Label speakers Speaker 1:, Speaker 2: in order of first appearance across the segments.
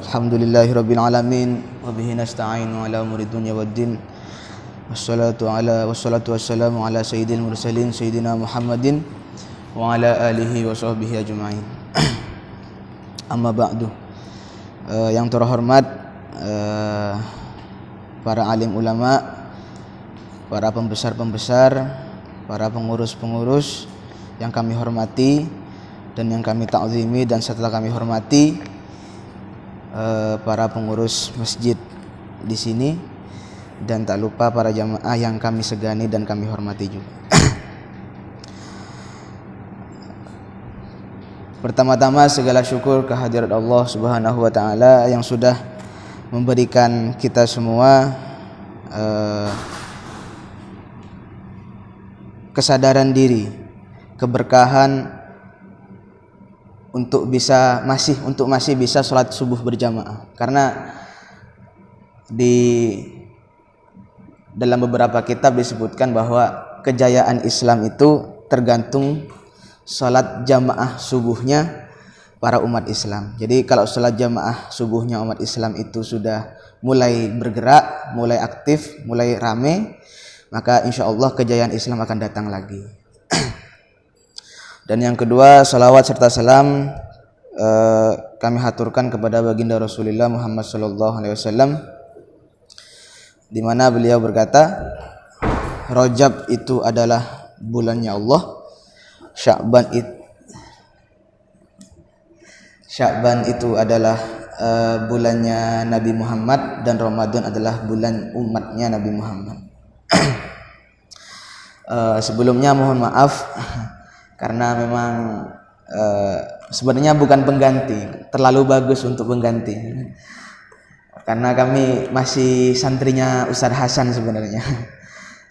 Speaker 1: Alhamdulillahirabbil alamin wa bihi nasta'inu ala umuri dunya waddin. Wassalatu wassalamu ala sayyidil mursalin sayyidina Muhammadin wa ala alihi wa sahbihi ajma'in. Amma ba'du. Yang terhormat para alim ulama, para pembesar-pembesar, para pengurus-pengurus yang kami hormati dan yang kami ta'zimi, dan setelah kami hormati para pengurus masjid di sini, dan tak lupa para jamaah yang kami segani dan kami hormati juga. Pertama-tama segala syukur kehadirat Allah Subhanahu wa taala yang sudah memberikan kita semua kesadaran diri, keberkahan untuk masih bisa sholat subuh berjamaah. Karena di dalam beberapa kitab disebutkan bahwa kejayaan Islam itu tergantung sholat jamaah subuhnya para umat Islam. Jadi kalau sholat jamaah subuhnya umat Islam itu sudah mulai bergerak, mulai aktif, mulai rame, maka insya Allah kejayaan Islam akan datang lagi. Dan yang kedua, salawat serta salam kami haturkan kepada baginda Rasulullah Muhammad SAW, di mana beliau berkata, Rajab itu adalah bulannya Allah, Sya'ban itu adalah bulannya Nabi Muhammad, dan Ramadan adalah bulan umatnya Nabi Muhammad. Sebelumnya mohon maaf karena memang sebenarnya bukan pengganti, terlalu bagus untuk pengganti, karena kami masih santrinya Ustadz Hasan sebenarnya.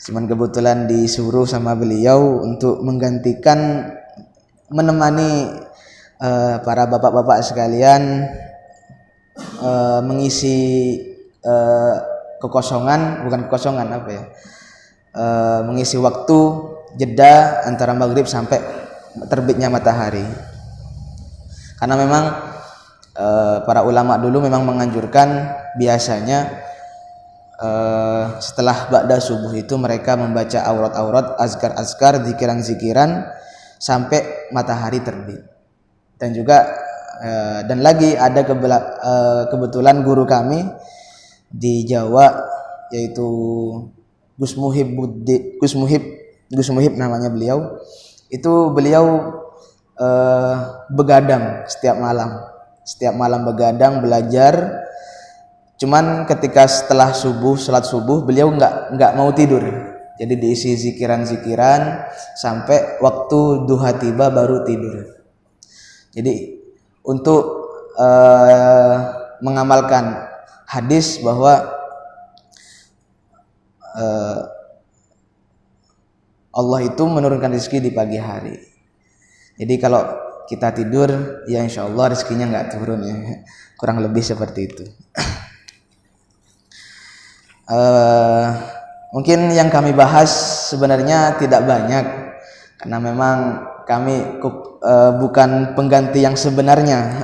Speaker 1: Cuman kebetulan disuruh sama beliau untuk menggantikan, menemani para bapak-bapak sekalian mengisi mengisi waktu jeda antara maghrib sampai terbitnya matahari. Karena memang para ulama dulu memang menganjurkan biasanya setelah ba'da subuh itu mereka membaca aurat-aurat, azkar-azkar, zikiran-zikiran sampai matahari terbit. Dan juga dan lagi ada kebetulan guru kami di Jawa, yaitu Gus Muhib namanya beliau. Itu beliau begadang setiap malam begadang belajar. Cuman ketika setelah sholat subuh beliau nggak mau tidur, jadi diisi zikiran sampai waktu duha tiba baru tidur. Jadi untuk mengamalkan hadis bahwa Allah itu menurunkan rezeki di pagi hari. Jadi kalau kita tidur, ya insya Allah rezekinya nggak turun, ya. Kurang lebih seperti itu. Mungkin yang kami bahas sebenarnya tidak banyak, karena memang kami bukan pengganti yang sebenarnya.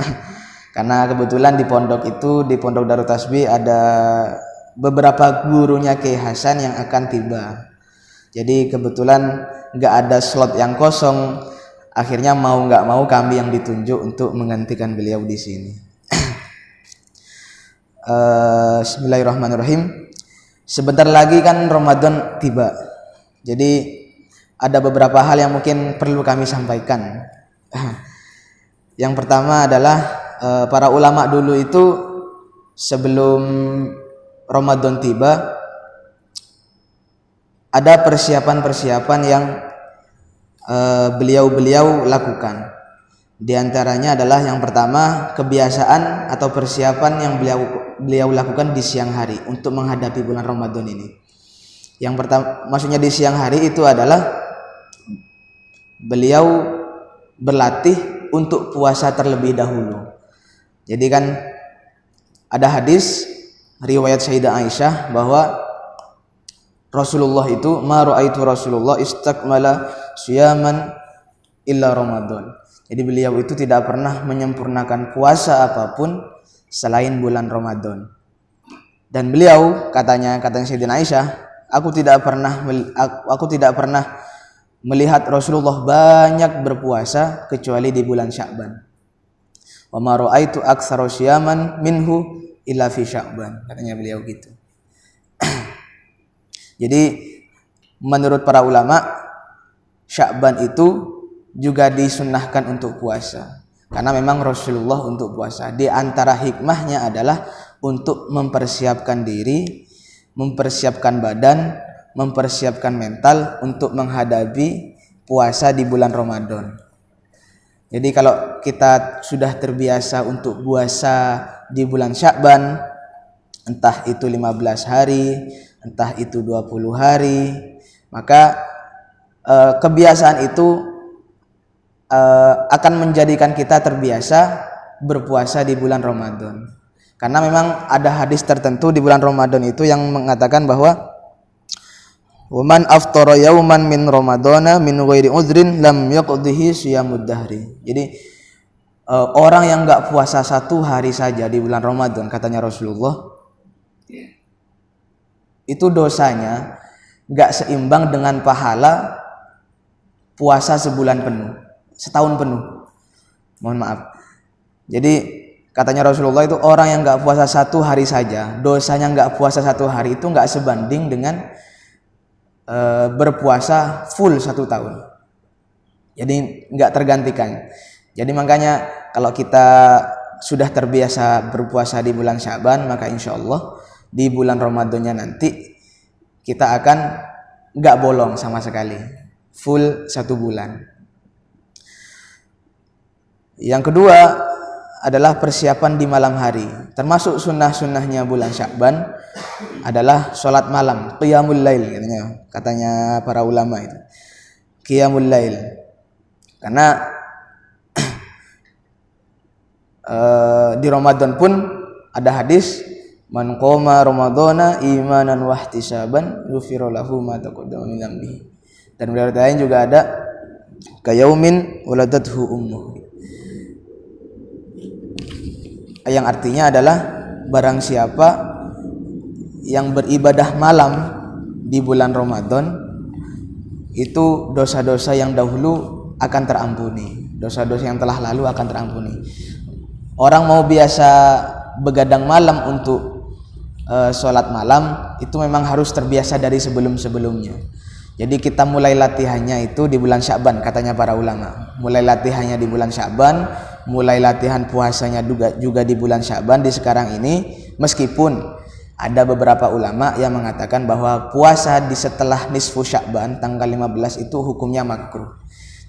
Speaker 1: Karena kebetulan di pondok Darut Tasbih ada beberapa gurunya Kiai Hasan yang akan tiba. Jadi kebetulan nggak ada slot yang kosong, akhirnya mau nggak mau kami yang ditunjuk untuk menggantikan beliau di sini. Bismillahirrahmanirrahim. Sebentar lagi kan Ramadan tiba. Jadi ada beberapa hal yang mungkin perlu kami sampaikan. Yang pertama adalah para ulama dulu itu sebelum Ramadan tiba ada persiapan-persiapan yang beliau lakukan. Di antaranya adalah yang pertama, kebiasaan atau persiapan yang beliau lakukan di siang hari untuk menghadapi bulan Ramadan ini. Yang pertama, maksudnya di siang hari itu adalah beliau berlatih untuk puasa terlebih dahulu. Jadi kan ada hadis riwayat Sayyidah Aisyah bahwa Rasulullah itu Rasulullah istakmala siyaman illa Ramadan. Jadi beliau itu tidak pernah menyempurnakan puasa apapun selain bulan Ramadan. Dan beliau katanya Sayyidina Aisyah, aku tidak pernah melihat Rasulullah banyak berpuasa kecuali di bulan Sya'ban. Wa ma ra'aitu aktsara syiyaman minhu illa fi Sya'ban, katanya beliau gitu. Jadi menurut para ulama, Sya'ban itu juga disunnahkan untuk puasa. Karena memang Rasulullah untuk puasa. Di antara hikmahnya adalah untuk mempersiapkan diri, mempersiapkan badan, mempersiapkan mental untuk menghadapi puasa di bulan Ramadan. Jadi kalau kita sudah terbiasa untuk puasa di bulan Sya'ban, entah itu 15 hari, entah itu 20 hari, maka kebiasaan itu akan menjadikan kita terbiasa berpuasa di bulan Ramadan. Karena memang ada hadis tertentu di bulan Ramadan itu yang mengatakan bahwa waman aftara yauman min ramadana min ghairi udhrin lam yaqdihi shiyamud dahri. Jadi orang yang enggak puasa satu hari saja di bulan Ramadan, katanya Rasulullah, itu dosanya enggak seimbang dengan pahala puasa sebulan penuh, setahun penuh. Mohon maaf. Jadi katanya Rasulullah itu orang yang enggak puasa satu hari saja, dosanya enggak puasa satu hari itu enggak sebanding dengan berpuasa full 1 tahun. Jadi enggak tergantikan. Jadi makanya kalau kita sudah terbiasa berpuasa di bulan Sya'ban, maka insya Allah di bulan Ramadannya nanti kita akan enggak bolong sama sekali, full 1 bulan. Yang kedua adalah persiapan di malam hari. Termasuk sunnah-sunnahnya bulan Sya'ban adalah sholat malam, qiyamul lail katanya para ulama itu. Qiyamul lail. Karena di Ramadan pun ada hadis, man qoma ramadhana imanan wa ihtisaban ghufira lahu ma taqaddama min dhanbihi. Dan riwayat lain juga ada kayaumin waladathu ummuh, yang artinya adalah barang siapa yang beribadah malam di bulan Ramadan, itu dosa-dosa yang dahulu akan terampuni, dosa-dosa yang telah lalu akan terampuni. Orang mau biasa begadang malam untuk sholat malam, itu memang harus terbiasa dari sebelum-sebelumnya. Jadi kita mulai latihannya itu di bulan Sya'ban, katanya para ulama. Mulai latihannya di bulan Sya'ban, mulai latihan puasanya juga di bulan Sya'ban di sekarang ini. Meskipun ada beberapa ulama yang mengatakan bahwa puasa di setelah nisfu Sya'ban tanggal 15 itu hukumnya makruh.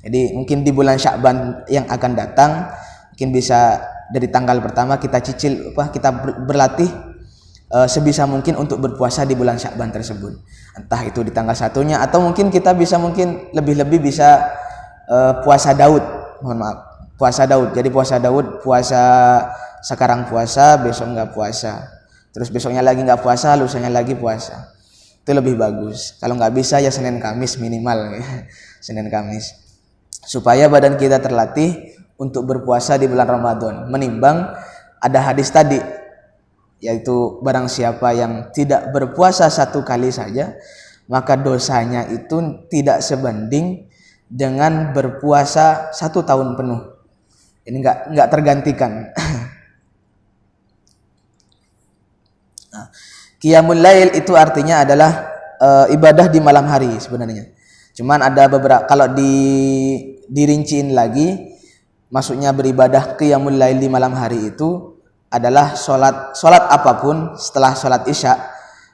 Speaker 1: Jadi mungkin di bulan Sya'ban yang akan datang, mungkin bisa dari tanggal pertama kita cicil kita berlatih sebisa mungkin untuk berpuasa di bulan Sya'ban tersebut. Entah itu di tanggal 1-nya atau mungkin kita bisa lebih-lebih bisa puasa Daud. Mohon maaf, puasa Daud. Jadi puasa Daud, puasa sekarang puasa, besok enggak puasa. Terus besoknya lagi enggak puasa, lusanya lagi puasa. Itu lebih bagus. Kalau enggak bisa ya Senin Kamis minimal ya. Senin Kamis. Supaya badan kita terlatih untuk berpuasa di bulan Ramadan. Menimbang ada hadis tadi, yaitu barang siapa yang tidak berpuasa 1 kali saja, maka dosanya itu tidak sebanding dengan berpuasa 1 tahun penuh. Ini enggak tergantikan. Nah, qiyamul lail itu artinya adalah ibadah di malam hari sebenarnya. Cuman ada beberapa, kalau dirinciin lagi, maksudnya beribadah qiyamul lail di malam hari itu adalah sholat apapun setelah sholat isya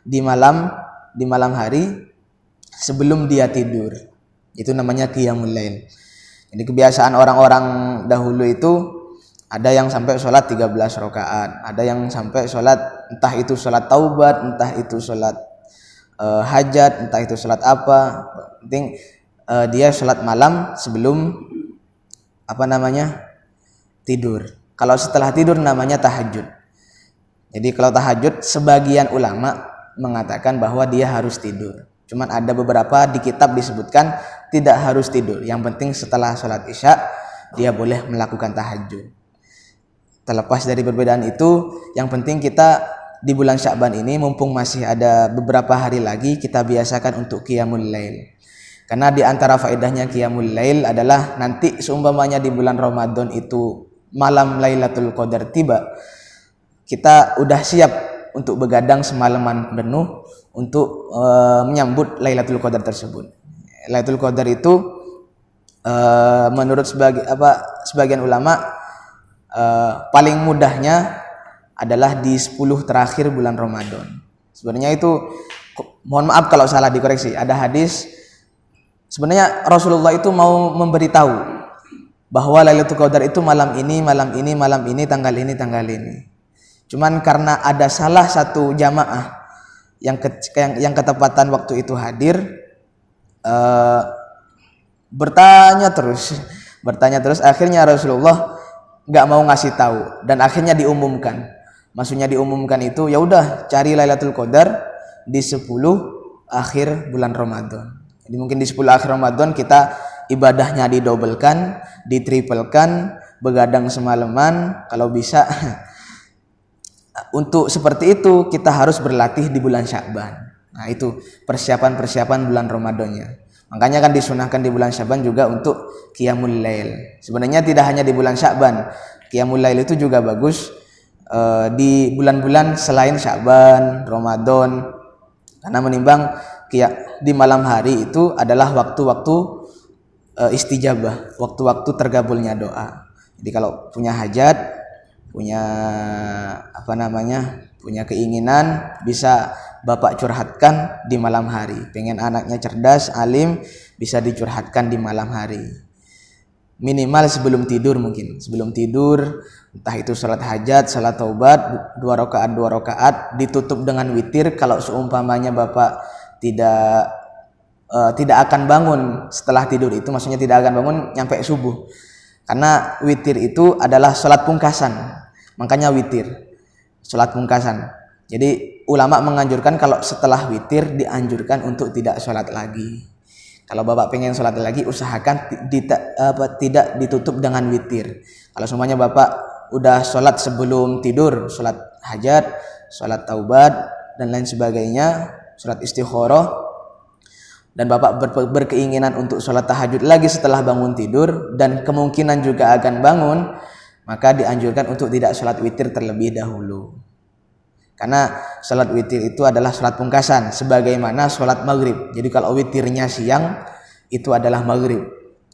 Speaker 1: di malam hari sebelum dia tidur. Itu namanya qiyamul lail. Jadi kebiasaan orang-orang dahulu itu ada yang sampai sholat 13 rakaat, ada yang sampai sholat entah itu sholat taubat, entah itu sholat hajat, entah itu sholat apa. Penting dia sholat malam sebelum tidur. Kalau setelah tidur namanya tahajud. Jadi kalau tahajud, sebagian ulama mengatakan bahwa dia harus tidur. Cuman ada beberapa di kitab disebutkan tidak harus tidur. Yang penting setelah sholat isya dia boleh melakukan tahajud. terlepas dari perbedaan itu, yang penting kita di bulan Sya'ban ini mumpung masih ada beberapa hari lagi, kita biasakan untuk qiyamul lail. Karena di antara faedahnya qiyamul lail adalah nanti seumpamanya di bulan Ramadan itu malam Lailatul Qadar tiba, kita udah siap untuk begadang semalaman penuh untuk menyambut Lailatul Qadar tersebut. Lailatul Qadar itu menurut sebagian ulama paling mudahnya adalah di 10 terakhir bulan Ramadan. Sebenarnya itu, mohon maaf kalau salah dikoreksi, ada hadis sebenarnya Rasulullah itu mau memberitahu bahwa Lailatul Qadar itu malam ini, tanggal ini. Cuman karena ada salah satu jamaah yang ketepatan waktu itu hadir, bertanya terus, akhirnya Rasulullah nggak mau ngasih tahu dan akhirnya diumumkan. Maksudnya diumumkan itu, ya udah cari Lailatul Qadar di 10 akhir bulan Ramadan. Jadi mungkin di 10 akhir Ramadan kita ibadahnya didobelkan, ditriplekan, begadang semalaman kalau bisa. Untuk seperti itu kita harus berlatih di bulan Sya'ban. Nah, itu persiapan bulan Ramadannya. Makanya kan disunahkan di bulan Sya'ban juga untuk qiyamul lail. Sebenarnya tidak hanya di bulan Sya'ban, qiyamul lail itu juga bagus di bulan-bulan selain Sya'ban, Ramadan. Karena menimbang di malam hari itu adalah waktu-waktu istijabah, waktu-waktu tergabulnya doa. Jadi kalau punya hajat, punya punya keinginan, bisa Bapak curhatkan di malam hari. Pengen anaknya cerdas, alim, bisa dicurhatkan di malam hari. Minimal sebelum tidur mungkin. Sebelum tidur, entah itu salat hajat, salat taubat, 2 rakaat ditutup dengan witir. Kalau seumpamanya Bapak tidak akan bangun setelah tidur itu, maksudnya tidak akan bangun nyampe subuh. Karena witir itu adalah salat pungkasan. Makanya witir, salat pungkasan. Jadi ulama menganjurkan kalau setelah witir dianjurkan untuk tidak sholat lagi. Kalau Bapak pengen sholat lagi, usahakan tidak ditutup dengan witir. Kalau semuanya Bapak udah sholat sebelum tidur, sholat hajat, sholat taubat dan lain sebagainya, sholat istikharah, dan Bapak berkeinginan untuk sholat tahajud lagi setelah bangun tidur dan kemungkinan juga akan bangun, maka dianjurkan untuk tidak sholat witir terlebih dahulu. Karena sholat witir itu adalah sholat pungkasan, sebagaimana sholat maghrib. Jadi kalau witirnya siang, itu adalah maghrib.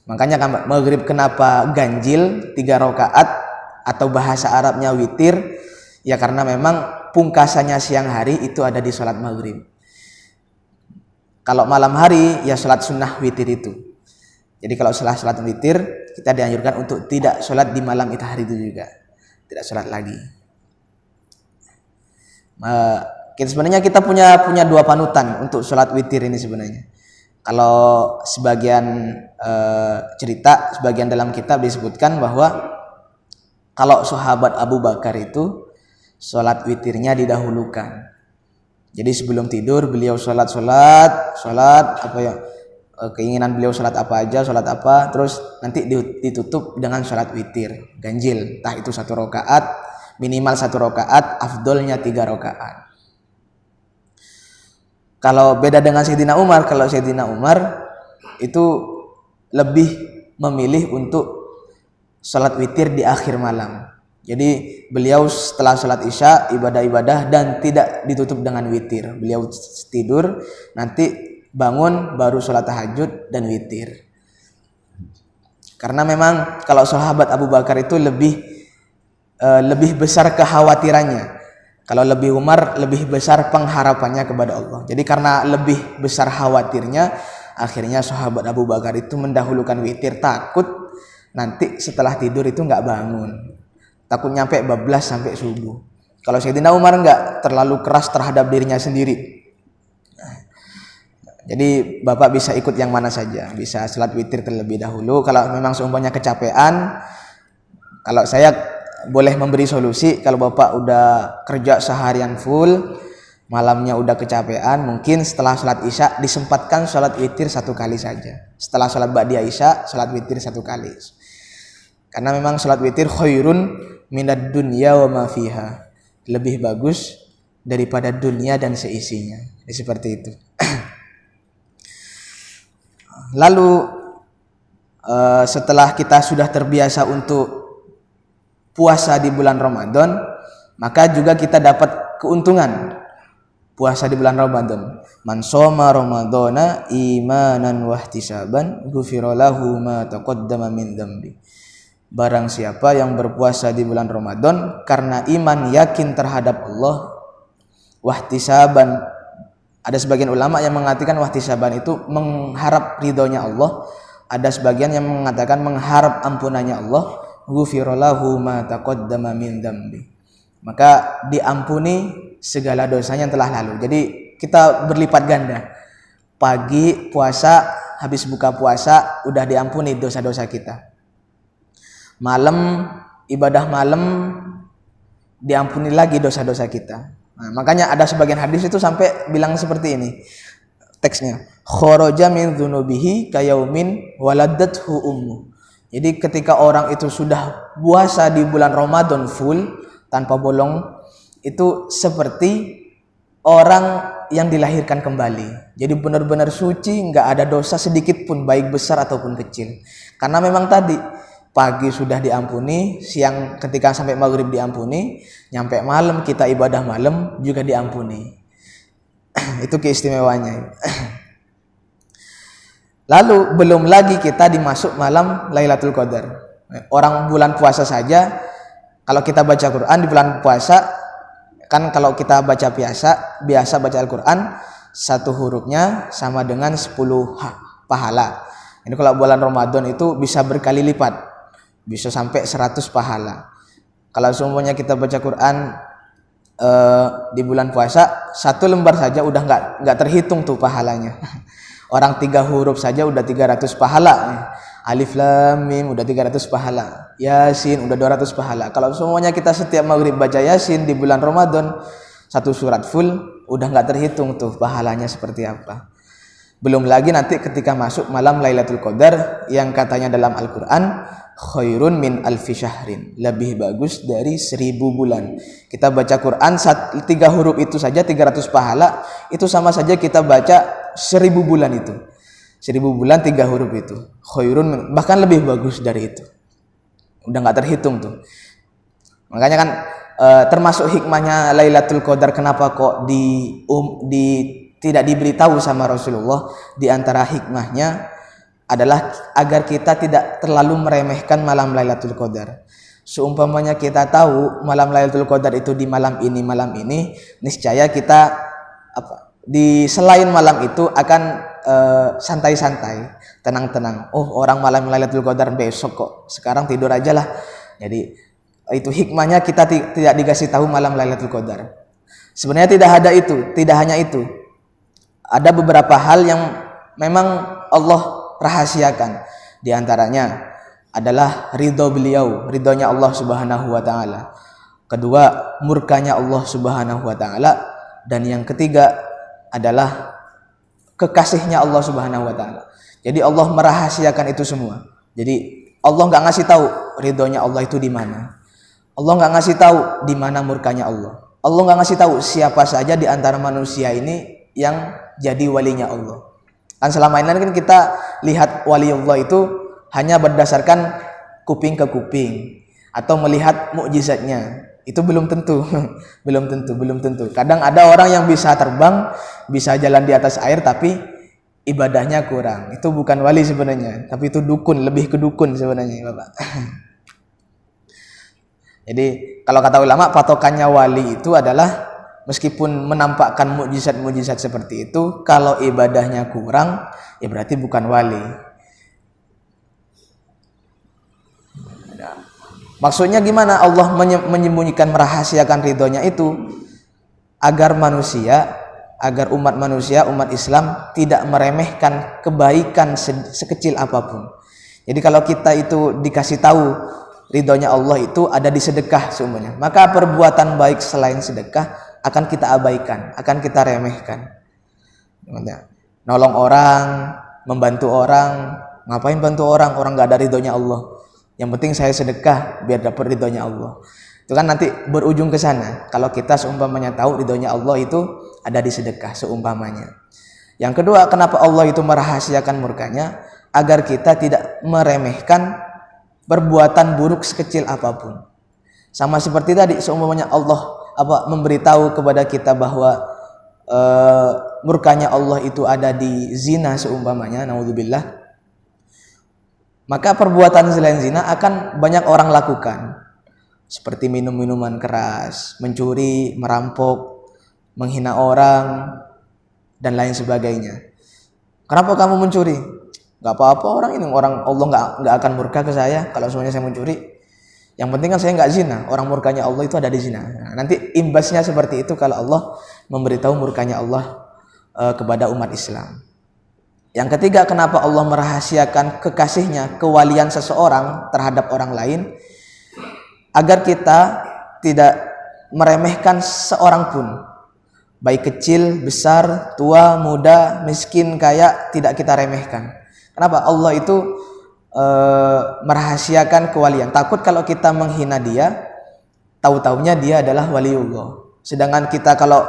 Speaker 1: Makanya maghrib kenapa ganjil 3 rakaat atau bahasa Arabnya witir? Ya karena memang pungkasannya siang hari itu ada di sholat maghrib. Kalau malam hari, ya sholat sunnah witir itu. Jadi kalau setelah sholat witir, kita dianjurkan untuk tidak sholat di malam itu hari itu juga. Tidak sholat lagi. Sebenarnya kita punya 2 panutan untuk sholat witir ini sebenarnya. Kalau sebagian cerita, sebagian dalam kitab disebutkan bahwa kalau sahabat Abu Bakar itu sholat witirnya didahulukan. Jadi sebelum tidur beliau sholat keinginan beliau sholat apa aja, terus nanti ditutup dengan sholat witir ganjil, entah itu 1 rakaat, minimal 1 rakaat, afdolnya 3 rakaat. Kalau beda dengan Sayyidina Umar, kalau Sayyidina Umar itu lebih memilih untuk sholat witir di akhir malam. Jadi beliau setelah sholat isya ibadah-ibadah dan tidak ditutup dengan witir. Beliau tidur, nanti bangun baru sholat tahajud dan witir. Karena memang kalau sahabat Abu Bakar itu lebih besar kekhawatirannya. Kalau lebih Umar lebih besar pengharapannya kepada Allah. Jadi karena lebih besar khawatirnya, akhirnya sahabat Abu Bakar itu mendahulukan witir, takut nanti setelah tidur itu nggak bangun. Takut nyampe bablas sampai subuh. Kalau Sayyidina Umar nggak, terlalu keras terhadap dirinya sendiri. Jadi Bapak bisa ikut yang mana saja. Bisa sholat witir terlebih dahulu. Kalau memang seumpamanya kecapean, kalau saya boleh memberi solusi, kalau Bapak udah kerja seharian full, malamnya udah kecapean, mungkin setelah sholat isya disempatkan sholat witir 1 kali saja. Setelah sholat ba'diyah isya, sholat witir 1 kali. Karena memang sholat witir khairun minad dunya wa ma fiha. Lebih bagus daripada dunia dan seisinya. Seperti itu. Lalu setelah kita sudah terbiasa untuk puasa di bulan Ramadan, maka juga kita dapat keuntungan puasa di bulan Ramadan. Man shoma ramadhana imanan wa ihtisaban ghufira lahu ma taqaddama min dzambi. Barang siapa yang berpuasa di bulan Ramadan karena iman yakin terhadap Allah, wahtisaban, ada sebagian ulama yang mengatakan wahtisaban itu mengharap ridhonya Allah, ada sebagian yang mengatakan mengharap ampunannya Allah, ghufira lahu ma taqaddama min dzambi. Maka diampuni segala dosanya yang telah lalu. Jadi kita berlipat ganda. Pagi puasa, habis buka puasa udah diampuni dosa-dosa kita. Malam ibadah malam diampuni lagi dosa-dosa kita. Nah, makanya ada sebagian hadis itu sampai bilang seperti ini. Teksnya, kharaja min dzunubihi kayaumin waladathu ummu. Jadi ketika orang itu sudah puasa di bulan Ramadan full tanpa bolong, itu seperti orang yang dilahirkan kembali. Jadi benar-benar suci, nggak ada dosa sedikit pun, baik besar ataupun kecil. Karena memang tadi pagi sudah diampuni, siang ketika sampai maghrib diampuni, nyampe malam kita ibadah malam juga diampuni. Itu keistimewanya. Lalu belum lagi kita dimasuk malam Lailatul Qadar. Orang bulan puasa saja, kalau kita baca Quran di bulan puasa, kan kalau kita baca biasa baca Al-Quran, satu hurufnya sama dengan 10 pahala. Ini kalau bulan Ramadan itu bisa berkali lipat, bisa sampai 100 pahala. Kalau semuanya kita baca Quran di bulan puasa, satu lembar saja udah nggak terhitung tuh pahalanya. Orang 3 huruf saja udah 300 pahala. Alif lam mim udah 300 pahala. Yasin udah 200 pahala. Kalau semuanya kita setiap maghrib baca Yasin di bulan Ramadan, satu surat full, udah nggak terhitung tuh pahalanya seperti apa. Belum lagi nanti ketika masuk malam Lailatul Qadar yang katanya dalam Al-Quran, khairun min alfi syahrin, lebih bagus dari 1000 bulan. Kita baca Quran 3 huruf itu saja 300 pahala, itu sama saja kita baca 1000 bulan itu. 1000 bulan 3 huruf itu. Khairun, bahkan lebih bagus dari itu. Udah nggak terhitung tuh. Makanya kan termasuk hikmahnya Lailatul Qadar, kenapa kok tidak diberitahu sama Rasulullah, di antara hikmahnya adalah agar kita tidak terlalu meremehkan malam Lailatul Qadar. Seumpamanya kita tahu malam Lailatul Qadar itu di malam ini, niscaya kita di selain malam itu akan santai-santai, tenang-tenang. Oh, orang malam Lailatul Qadar besok kok, sekarang tidur aja lah. Jadi itu hikmahnya kita tidak dikasih tahu malam Lailatul Qadar. Sebenarnya tidak hanya itu. Ada beberapa hal yang memang Allah rahasiakan. Di antaranya adalah ridho beliau, ridhonya Allah Subhanahu wa taala. Kedua, murkanya Allah Subhanahu wa taala, dan yang ketiga adalah kekasihnya Allah Subhanahu wa taala. Jadi Allah merahasiakan itu semua. Jadi Allah enggak ngasih tahu ridhonya Allah itu di mana. Allah enggak ngasih tahu di mana murkanya Allah. Allah enggak ngasih tahu siapa saja di antara manusia ini yang jadi walinya Allah. Kan selama ini kan kita lihat wali Allah itu hanya berdasarkan kuping ke kuping atau melihat mukjizatnya. Itu belum tentu. belum tentu. Kadang ada orang yang bisa terbang, bisa jalan di atas air tapi ibadahnya kurang. Itu bukan wali sebenarnya, tapi itu dukun, lebih ke dukun sebenarnya, Bapak. Jadi kalau kata ulama, patokannya wali itu adalah meskipun menampakkan mukjizat-mukjizat seperti itu, kalau ibadahnya kurang, ya berarti bukan wali. Maksudnya gimana Allah menyembunyikan, merahasiakan ridhonya itu agar umat manusia, umat Islam tidak meremehkan kebaikan sekecil apapun. Jadi kalau kita itu dikasih tahu ridhonya Allah itu ada di sedekah semuanya, maka perbuatan baik selain sedekah akan kita abaikan, akan kita remehkan. Nolong orang, membantu orang, ngapain bantu orang? Orang nggak ada ridhonya Allah. Yang penting saya sedekah biar dapat ridhonya Allah. Itu kan nanti berujung ke sana. Kalau kita seumpamanya tahu ridhonya Allah itu ada di sedekah seumpamanya. Yang kedua, kenapa Allah itu merahasiakan murkanya? Agar kita tidak meremehkan perbuatan buruk sekecil apapun. Sama seperti tadi, seumpamanya Allah memberitahu kepada kita bahwa murkanya Allah itu ada di zina seumpamanya, naudzubillah. Maka perbuatan selain zina akan banyak orang lakukan. Seperti minum minuman keras, mencuri, merampok, menghina orang, dan lain sebagainya. Kenapa kamu mencuri? Gak apa-apa, orang Allah nggak akan murka ke saya kalau semuanya saya mencuri. Yang penting kan saya nggak zina. Orang murkanya Allah itu ada di zina. Nah, nanti imbasnya seperti itu kalau Allah memberitahu murkanya Allah kepada umat Islam. Yang ketiga, kenapa Allah merahasiakan kekasihnya, kewalian seseorang terhadap orang lain? Agar kita tidak meremehkan seorang pun, baik kecil, besar, tua, muda, miskin, kaya, tidak kita remehkan. Kenapa? Allah itu merahasiakan kewalian. Takut kalau kita menghina dia, tahu-taunya dia adalah waliullah. Sedangkan kita kalau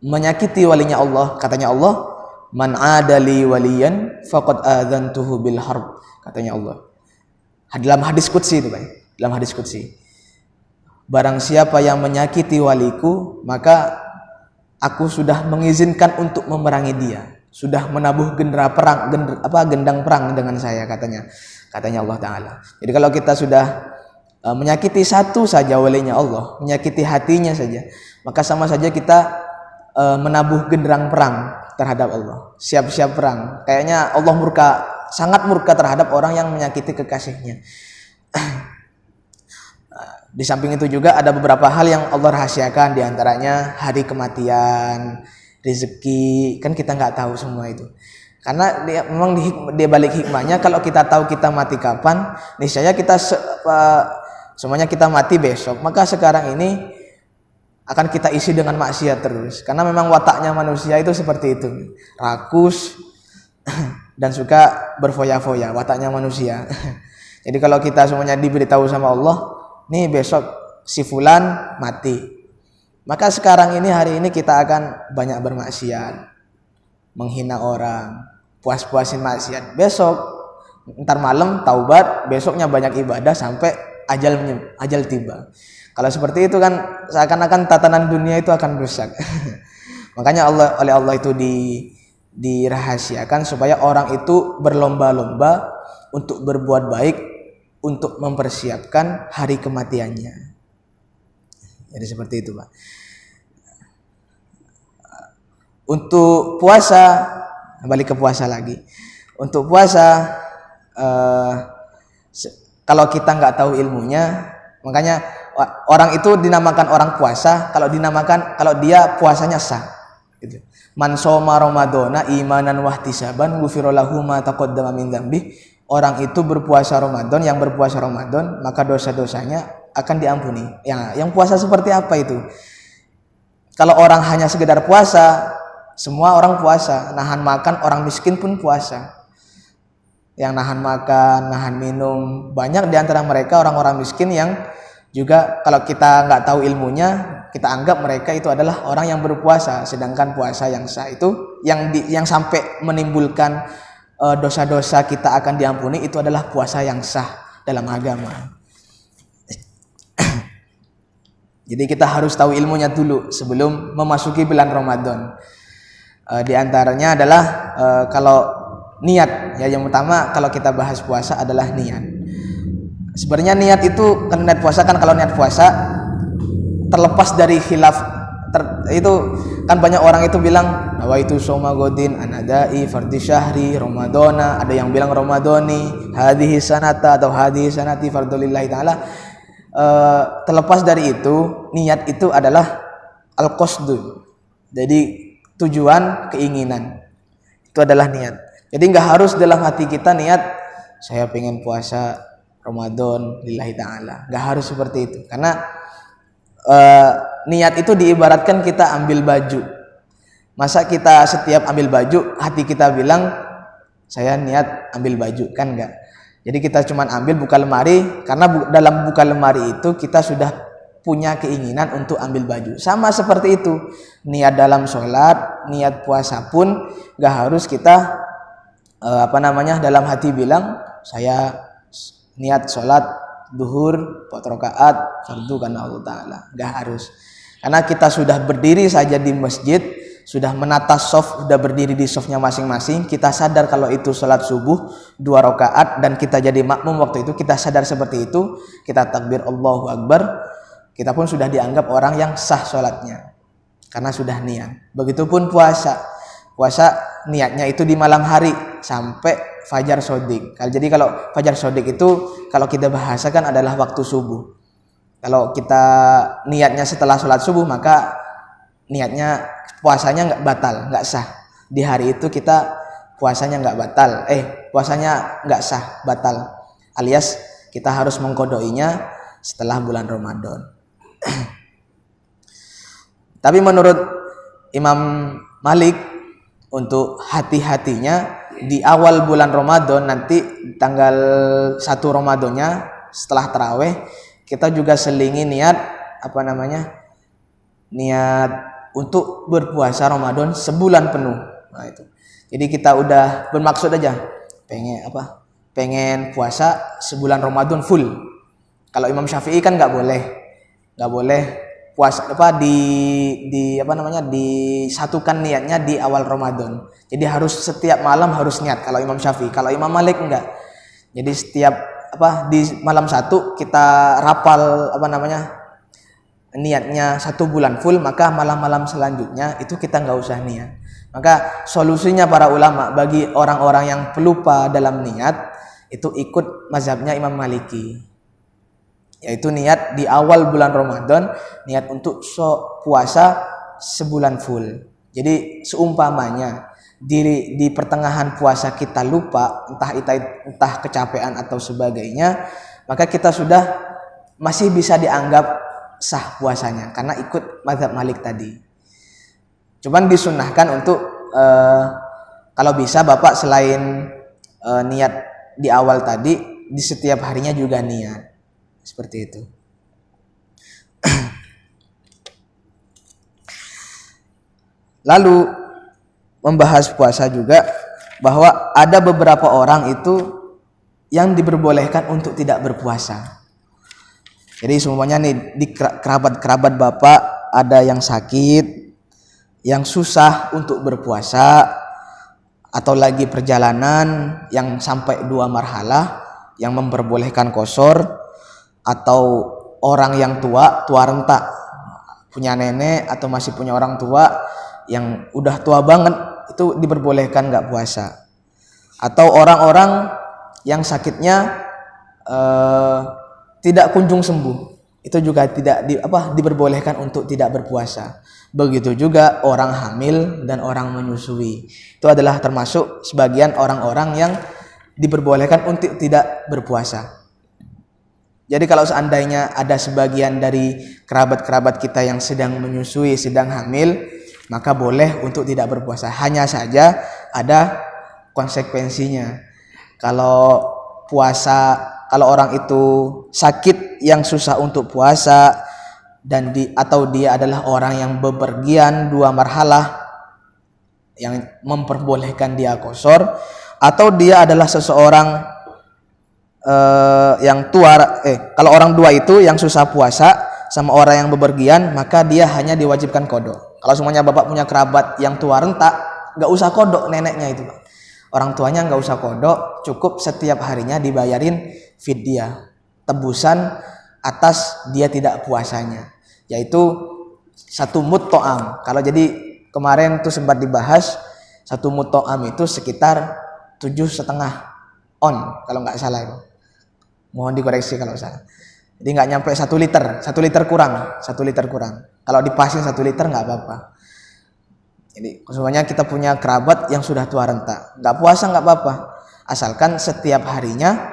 Speaker 1: menyakiti walinya Allah, katanya Allah, man adali waliyan faqad adzantuhu bil harb, katanya Allah. Dalam hadis qudsi itu, Pak. Dalam hadis qudsi. Barang siapa yang menyakiti waliku, maka aku sudah mengizinkan untuk memerangi dia. Sudah menabuh gendang perang dengan saya, katanya Allah Ta'ala. Jadi kalau kita sudah menyakiti satu saja walinya Allah, menyakiti hatinya saja, maka sama saja kita menabuh genderang perang terhadap Allah, siap-siap perang. Kayaknya Allah sangat murka terhadap orang yang menyakiti kekasihnya. Di samping itu juga ada beberapa hal yang Allah rahasiakan, diantaranya hari kematian, rezeki, kan kita nggak tahu semua itu. Karena memang di balik hikmahnya, kalau kita tahu kita mati kapan, niscaya kita semuanya kita mati besok. Maka sekarang ini akan kita isi dengan maksiat terus. Karena memang wataknya manusia itu seperti itu, rakus dan suka berfoya-foya, wataknya manusia. Jadi kalau kita semuanya diberitahu sama Allah, nih besok si fulan mati, maka sekarang ini, hari ini kita akan banyak bermaksiat, menghina orang, puas-puasin maksiat. Besok, ntar malam taubat, besoknya banyak ibadah sampai ajal tiba. Kalau seperti itu kan seakan-akan tatanan dunia itu akan rusak. Makanya oleh Allah itu dirahasiakan supaya orang itu berlomba-lomba untuk berbuat baik, untuk mempersiapkan hari kematiannya. Jadi seperti itu, Pak. Untuk puasa, balik ke puasa lagi. Untuk puasa, kalau kita nggak tahu ilmunya, makanya orang itu dinamakan orang puasa kalau dia puasanya sah. Gitu. Man shoma ramadhana imanan wahtisaban ghufira lahu ma taqaddama min dzambi. Orang itu berpuasa Ramadan, yang berpuasa Ramadan, maka dosa-dosanya akan diampuni. Ya, yang puasa seperti apa itu? Kalau orang hanya sekedar puasa, semua orang puasa, nahan makan, orang miskin pun puasa. Yang nahan makan, nahan minum, banyak di antara mereka orang-orang miskin yang juga kalau kita nggak tahu ilmunya, kita anggap mereka itu adalah orang yang berpuasa. Sedangkan puasa yang sah itu, yang sampai menimbulkan dosa-dosa kita akan diampuni, itu adalah puasa yang sah dalam agama. Jadi kita harus tahu ilmunya dulu sebelum memasuki bulan Ramadan. Di antaranya adalah kalau niat, ya yang utama kalau kita bahas puasa adalah niat. Sebenarnya niat itu kan, niat puasa kan, kalau niat puasa terlepas dari khilaf itu kan, banyak orang itu bilang nawaitu shoma godin anadai fardhi syahri ramadhana, ada yang bilang ramadhani hadhihi sanata atau hadhihi sanati fardhulillahi taala. Terlepas dari itu, niat itu adalah al-qasdu, jadi tujuan, keinginan, itu adalah niat. Jadi nggak harus dalam hati kita niat saya pengen puasa Ramadan lillahi ta'ala, nggak harus seperti itu. Karena niat itu diibaratkan kita ambil baju. Masa kita setiap ambil baju hati kita bilang saya niat ambil baju, kan enggak. Jadi kita cuman ambil buka lemari, karena dalam buka lemari itu kita sudah punya keinginan untuk ambil baju. Sama seperti itu, niat dalam sholat, niat puasa pun gak harus kita dalam hati bilang saya niat sholat duhur 4 rakaat fardu karena Allah Ta'ala. Gak harus, karena kita sudah berdiri saja di masjid, sudah menata shaf, sudah berdiri di shafnya masing-masing, kita sadar kalau itu sholat subuh 2 rakaat dan kita jadi makmum waktu itu, kita sadar seperti itu, kita takbir Allahu Akbar, kita pun sudah dianggap orang yang sah sholatnya karena sudah niat. Begitupun puasa niatnya itu di malam hari sampai fajar sodik. Jadi kalau fajar sodik itu kalau kita bahasakan adalah waktu subuh. Kalau kita niatnya setelah sholat subuh, maka niatnya puasanya nggak batal, nggak sah. Di hari itu kita puasanya nggak batal, puasanya nggak sah, batal. Alias kita harus mengkodoinya setelah bulan Ramadan. Tapi menurut Imam Malik, untuk hati-hatinya di awal bulan Ramadan, nanti tanggal 1 Ramadannya setelah taraweh, kita juga selingi niat niat untuk berpuasa Ramadan sebulan penuh. Nah itu. Jadi kita udah bermaksud aja pengen puasa sebulan Ramadan full. Kalau Imam Syafi'i kan nggak boleh puasa disatukan niatnya di awal Ramadan. Jadi harus setiap malam harus niat kalau Imam Syafi'i. Kalau Imam Malik enggak. Jadi setiap di malam satu kita rapal niatnya 1 bulan full, maka malam-malam selanjutnya itu kita nggak usah niat. Maka solusinya para ulama bagi orang-orang yang pelupa dalam niat itu ikut mazhabnya Imam Maliki, yaitu niat di awal bulan Ramadan, niat untuk puasa sebulan full. Jadi seumpamanya di pertengahan puasa kita lupa, entah kecapean atau sebagainya, maka kita sudah masih bisa dianggap sah puasanya karena ikut mazhab Malik tadi. Cuman disunnahkan untuk kalau bisa Bapak selain niat di awal tadi, di setiap harinya juga niat. Seperti itu. Lalu membahas puasa juga, bahwa ada beberapa orang itu yang diperbolehkan untuk tidak berpuasa. Jadi semuanya nih di kerabat Bapak ada yang sakit, yang susah untuk berpuasa, atau lagi perjalanan yang sampai 2 marhalah yang memperbolehkan qashar, atau orang yang tua renta, punya nenek atau masih punya orang tua yang udah tua banget, itu diperbolehkan nggak puasa. Atau orang-orang yang sakitnya tidak kunjung sembuh, itu juga tidak diperbolehkan untuk tidak berpuasa. Begitu juga orang hamil dan orang menyusui, itu adalah termasuk sebagian orang-orang yang diperbolehkan untuk tidak berpuasa. Jadi kalau seandainya ada sebagian dari kerabat-kerabat kita yang sedang menyusui, sedang hamil, maka boleh untuk tidak berpuasa. Hanya saja ada konsekuensinya. Kalau orang itu sakit yang susah untuk puasa, dan atau dia adalah orang yang bepergian 2 marhalah yang memperbolehkan dia qashar, atau dia adalah seseorang yang tua, kalau orang dua itu yang susah puasa sama orang yang bepergian, maka dia hanya diwajibkan qada. Kalau semuanya Bapak punya kerabat yang tua renta, nggak usah qada neneknya itu, Pak. Orang tuanya nggak usah qada, cukup setiap harinya dibayarin fidyah, tebusan atas dia tidak puasanya, yaitu 1 mud to'am. Kalau jadi kemarin tuh sempat dibahas, 1 mud to'am itu sekitar 7,5 on kalau nggak salah itu. Mohon dikoreksi kalau salah. Jadi nggak nyampe 1 liter, 1 liter kurang. Kalau dipasin 1 liter nggak apa-apa. Jadi semuanya kita punya kerabat yang sudah tua renta, nggak puasa nggak apa-apa, asalkan setiap harinya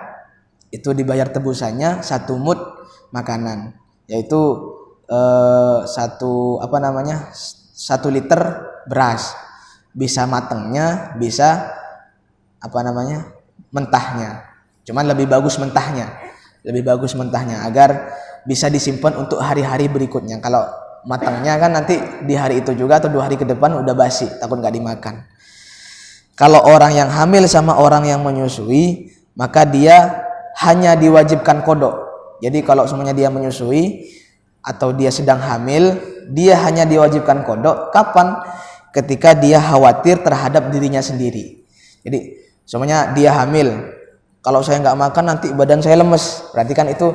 Speaker 1: itu dibayar tebusannya 1 mud makanan, yaitu 1 liter beras, bisa matangnya, bisa mentahnya. Cuman lebih bagus mentahnya agar bisa disimpan untuk hari-hari berikutnya. Kalau matangnya kan nanti di hari itu juga atau 2 hari ke depan udah basi, takut nggak dimakan. Kalau orang yang hamil sama orang yang menyusui, maka dia hanya diwajibkan kodok. Jadi kalau semuanya dia menyusui atau dia sedang hamil, dia hanya diwajibkan kodok. Kapan? Ketika dia khawatir terhadap dirinya sendiri. Jadi semuanya dia hamil, kalau saya nggak makan nanti badan saya lemes, berarti kan itu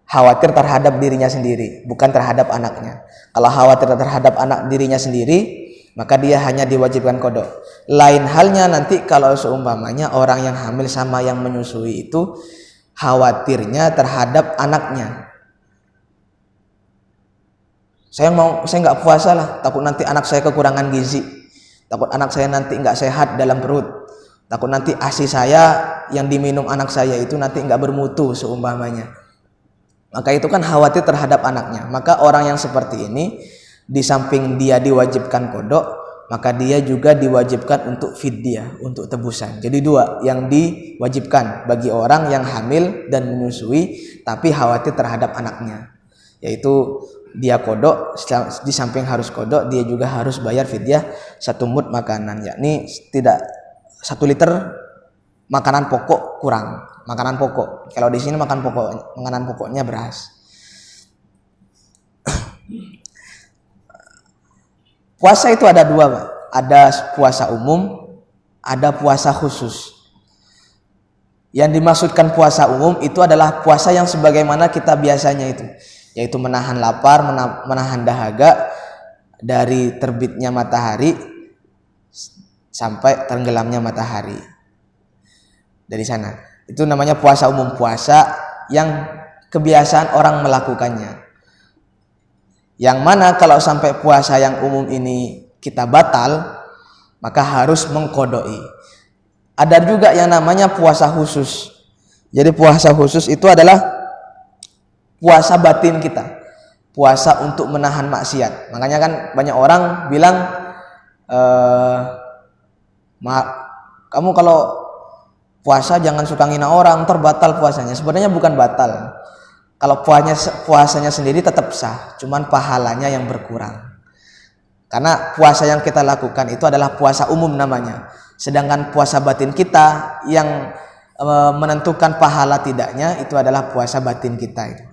Speaker 1: khawatir terhadap dirinya sendiri, bukan terhadap anaknya. Kalau khawatir terhadap anak dirinya sendiri, maka dia hanya diwajibkan kodok. Lain halnya nanti kalau seumpamanya orang yang hamil sama yang menyusui itu khawatirnya terhadap anaknya. Saya nggak puasa lah, takut nanti anak saya kekurangan gizi, takut anak saya nanti nggak sehat dalam perut, takut nanti ASI saya yang diminum anak saya itu nanti nggak bermutu seumpamanya. Maka itu kan khawatir terhadap anaknya. Maka orang yang seperti ini, di samping dia diwajibkan kodok, maka dia juga diwajibkan untuk fidyah, untuk tebusan. Jadi 2 yang diwajibkan bagi orang yang hamil dan menyusui tapi khawatir terhadap anaknya, yaitu dia kodok. Di samping harus kodok, dia juga harus bayar fidyah 1 mud makanan, yakni tidak 1 liter makanan pokok kurang. Makanan pokok, kalau di sini makanan pokoknya beras. Puasa itu ada 2, Pak. Ada puasa umum, ada puasa khusus. Yang dimaksudkan puasa umum itu adalah puasa yang sebagaimana kita biasanya itu, yaitu menahan lapar, menahan dahaga dari terbitnya matahari sampai tenggelamnya matahari. Dari sana, itu namanya puasa umum, puasa yang kebiasaan orang melakukannya. Yang mana kalau sampai puasa yang umum ini kita batal, maka harus mengkodoi. Ada juga yang namanya puasa khusus. Jadi puasa khusus itu adalah puasa batin kita, puasa untuk menahan maksiat. Makanya kan banyak orang bilang, kamu kalau puasa jangan suka ngina orang, terbatal puasanya. Sebenarnya bukan batal. Kalau puasanya sendiri tetap sah, cuman pahalanya yang berkurang. Karena puasa yang kita lakukan itu adalah puasa umum namanya. Sedangkan puasa batin kita yang menentukan pahala tidaknya itu adalah puasa batin kita itu.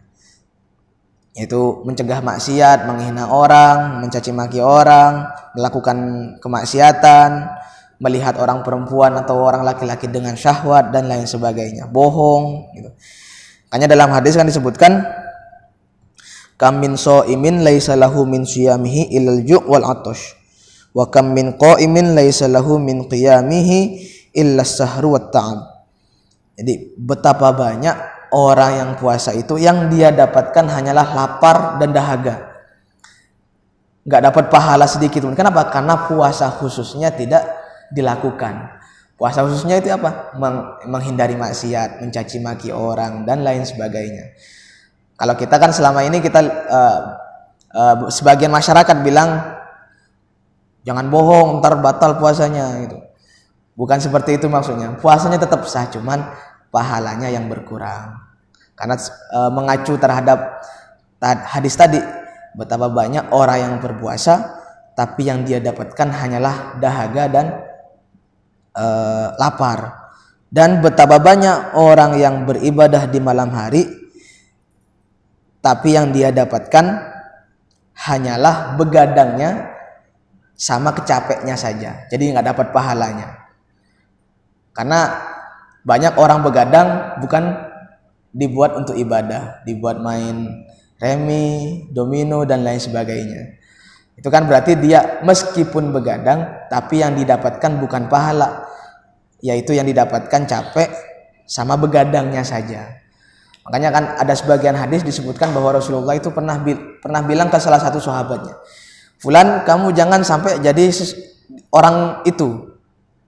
Speaker 1: Yaitu mencegah maksiat, menghina orang, mencaci maki orang, melakukan kemaksiatan, melihat orang perempuan atau orang laki-laki dengan syahwat dan lain sebagainya, bohong gitu. Makanya dalam hadis kan disebutkan, kam min shaimin laisa lahu min siyamihi illal ju' wal 'atash wa kam min qaimin laisa lahu min qiyamihi illas sahru wat ta'am. Jadi betapa banyak orang yang puasa itu yang dia dapatkan hanyalah lapar dan dahaga, nggak dapat pahala sedikit pun. Kenapa? Karena puasa khususnya tidak dilakukan. Puasa khususnya itu apa? Menghindari maksiat, mencaci maki orang dan lain sebagainya. Kalau kita kan selama ini kita sebagian masyarakat bilang jangan bohong, ntar batal puasanya gitu. Bukan seperti itu maksudnya. Puasanya tetap sah, cuman pahalanya yang berkurang. Karena mengacu terhadap hadis tadi, betapa banyak orang yang berpuasa tapi yang dia dapatkan hanyalah dahaga dan lapar. Dan betapa banyak orang yang beribadah di malam hari tapi yang dia dapatkan hanyalah begadangnya sama kecapeknya saja, jadi nggak dapat pahalanya. Karena banyak orang begadang bukan dibuat untuk ibadah, dibuat main remi, domino dan lain sebagainya. Itu kan berarti dia meskipun begadang tapi yang didapatkan bukan pahala, yaitu yang didapatkan capek sama begadangnya saja. Makanya kan ada sebagian hadis disebutkan bahwa Rasulullah itu pernah bilang ke salah satu sahabatnya, "Fulan, kamu jangan sampai jadi orang itu,"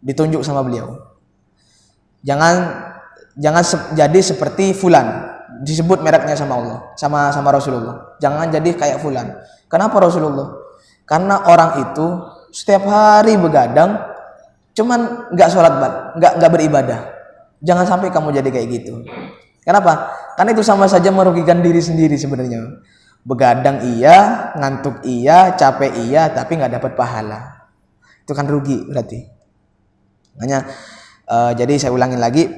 Speaker 1: ditunjuk sama beliau. Jangan jadi seperti fulan, disebut mereknya sama Allah, sama Rasulullah. Jangan jadi kayak fulan. Kenapa Rasulullah? Karena orang itu setiap hari begadang, cuman nggak sholat, nggak beribadah. Jangan sampai kamu jadi kayak gitu. Kenapa? Karena itu sama saja merugikan diri sendiri sebenarnya. Begadang iya, ngantuk iya, capek iya, tapi nggak dapat pahala. Itu kan rugi berarti. Makanya jadi saya ulangin lagi,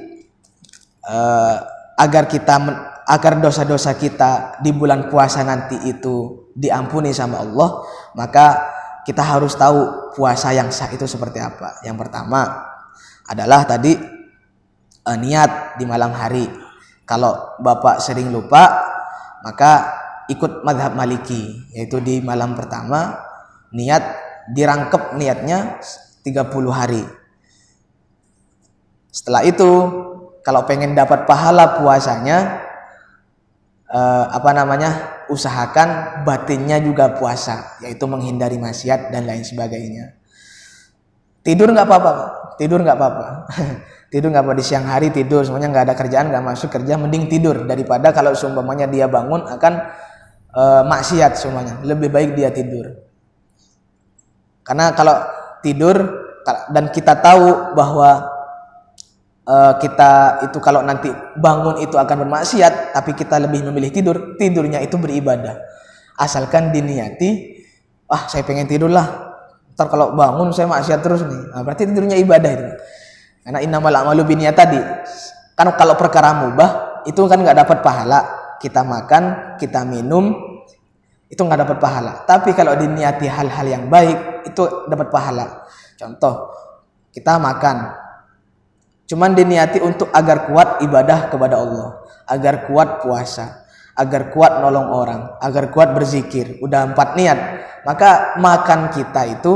Speaker 1: agar dosa-dosa kita di bulan puasa nanti itu diampuni sama Allah, maka kita harus tahu puasa yang sah itu seperti apa. Yang pertama adalah tadi niat di malam hari. Kalau Bapak sering lupa, maka ikut mazhab Maliki, yaitu di malam pertama niat dirangkep niatnya 30 hari. Setelah itu kalau pengen dapat pahala puasanya, usahakan batinnya juga puasa, yaitu menghindari maksiat dan lain sebagainya. Tidur nggak apa-apa. Tidur nggak apa di siang hari tidur, semuanya nggak ada kerjaan, nggak masuk kerja, mending tidur daripada kalau seumpamanya dia bangun akan maksiat semuanya. Lebih baik dia tidur. Karena kalau tidur dan kita tahu bahwa kita itu kalau nanti bangun itu akan bermaksiat, tapi kita lebih memilih tidur, tidurnya itu beribadah. Asalkan diniati, saya pengen tidur lah, ntar kalau bangun saya maksiat terus nih, berarti tidurnya ibadah itu. Karena innamal a'malu binniyat tadi. Kan kalau perkara mubah itu kan nggak dapat pahala. Kita makan, kita minum, itu nggak dapat pahala. Tapi kalau diniati hal-hal yang baik itu dapat pahala. Contoh, kita makan, cuman diniati untuk agar kuat ibadah kepada Allah, agar kuat puasa, agar kuat nolong orang, agar kuat berzikir. Udah 4 niat, maka makan kita itu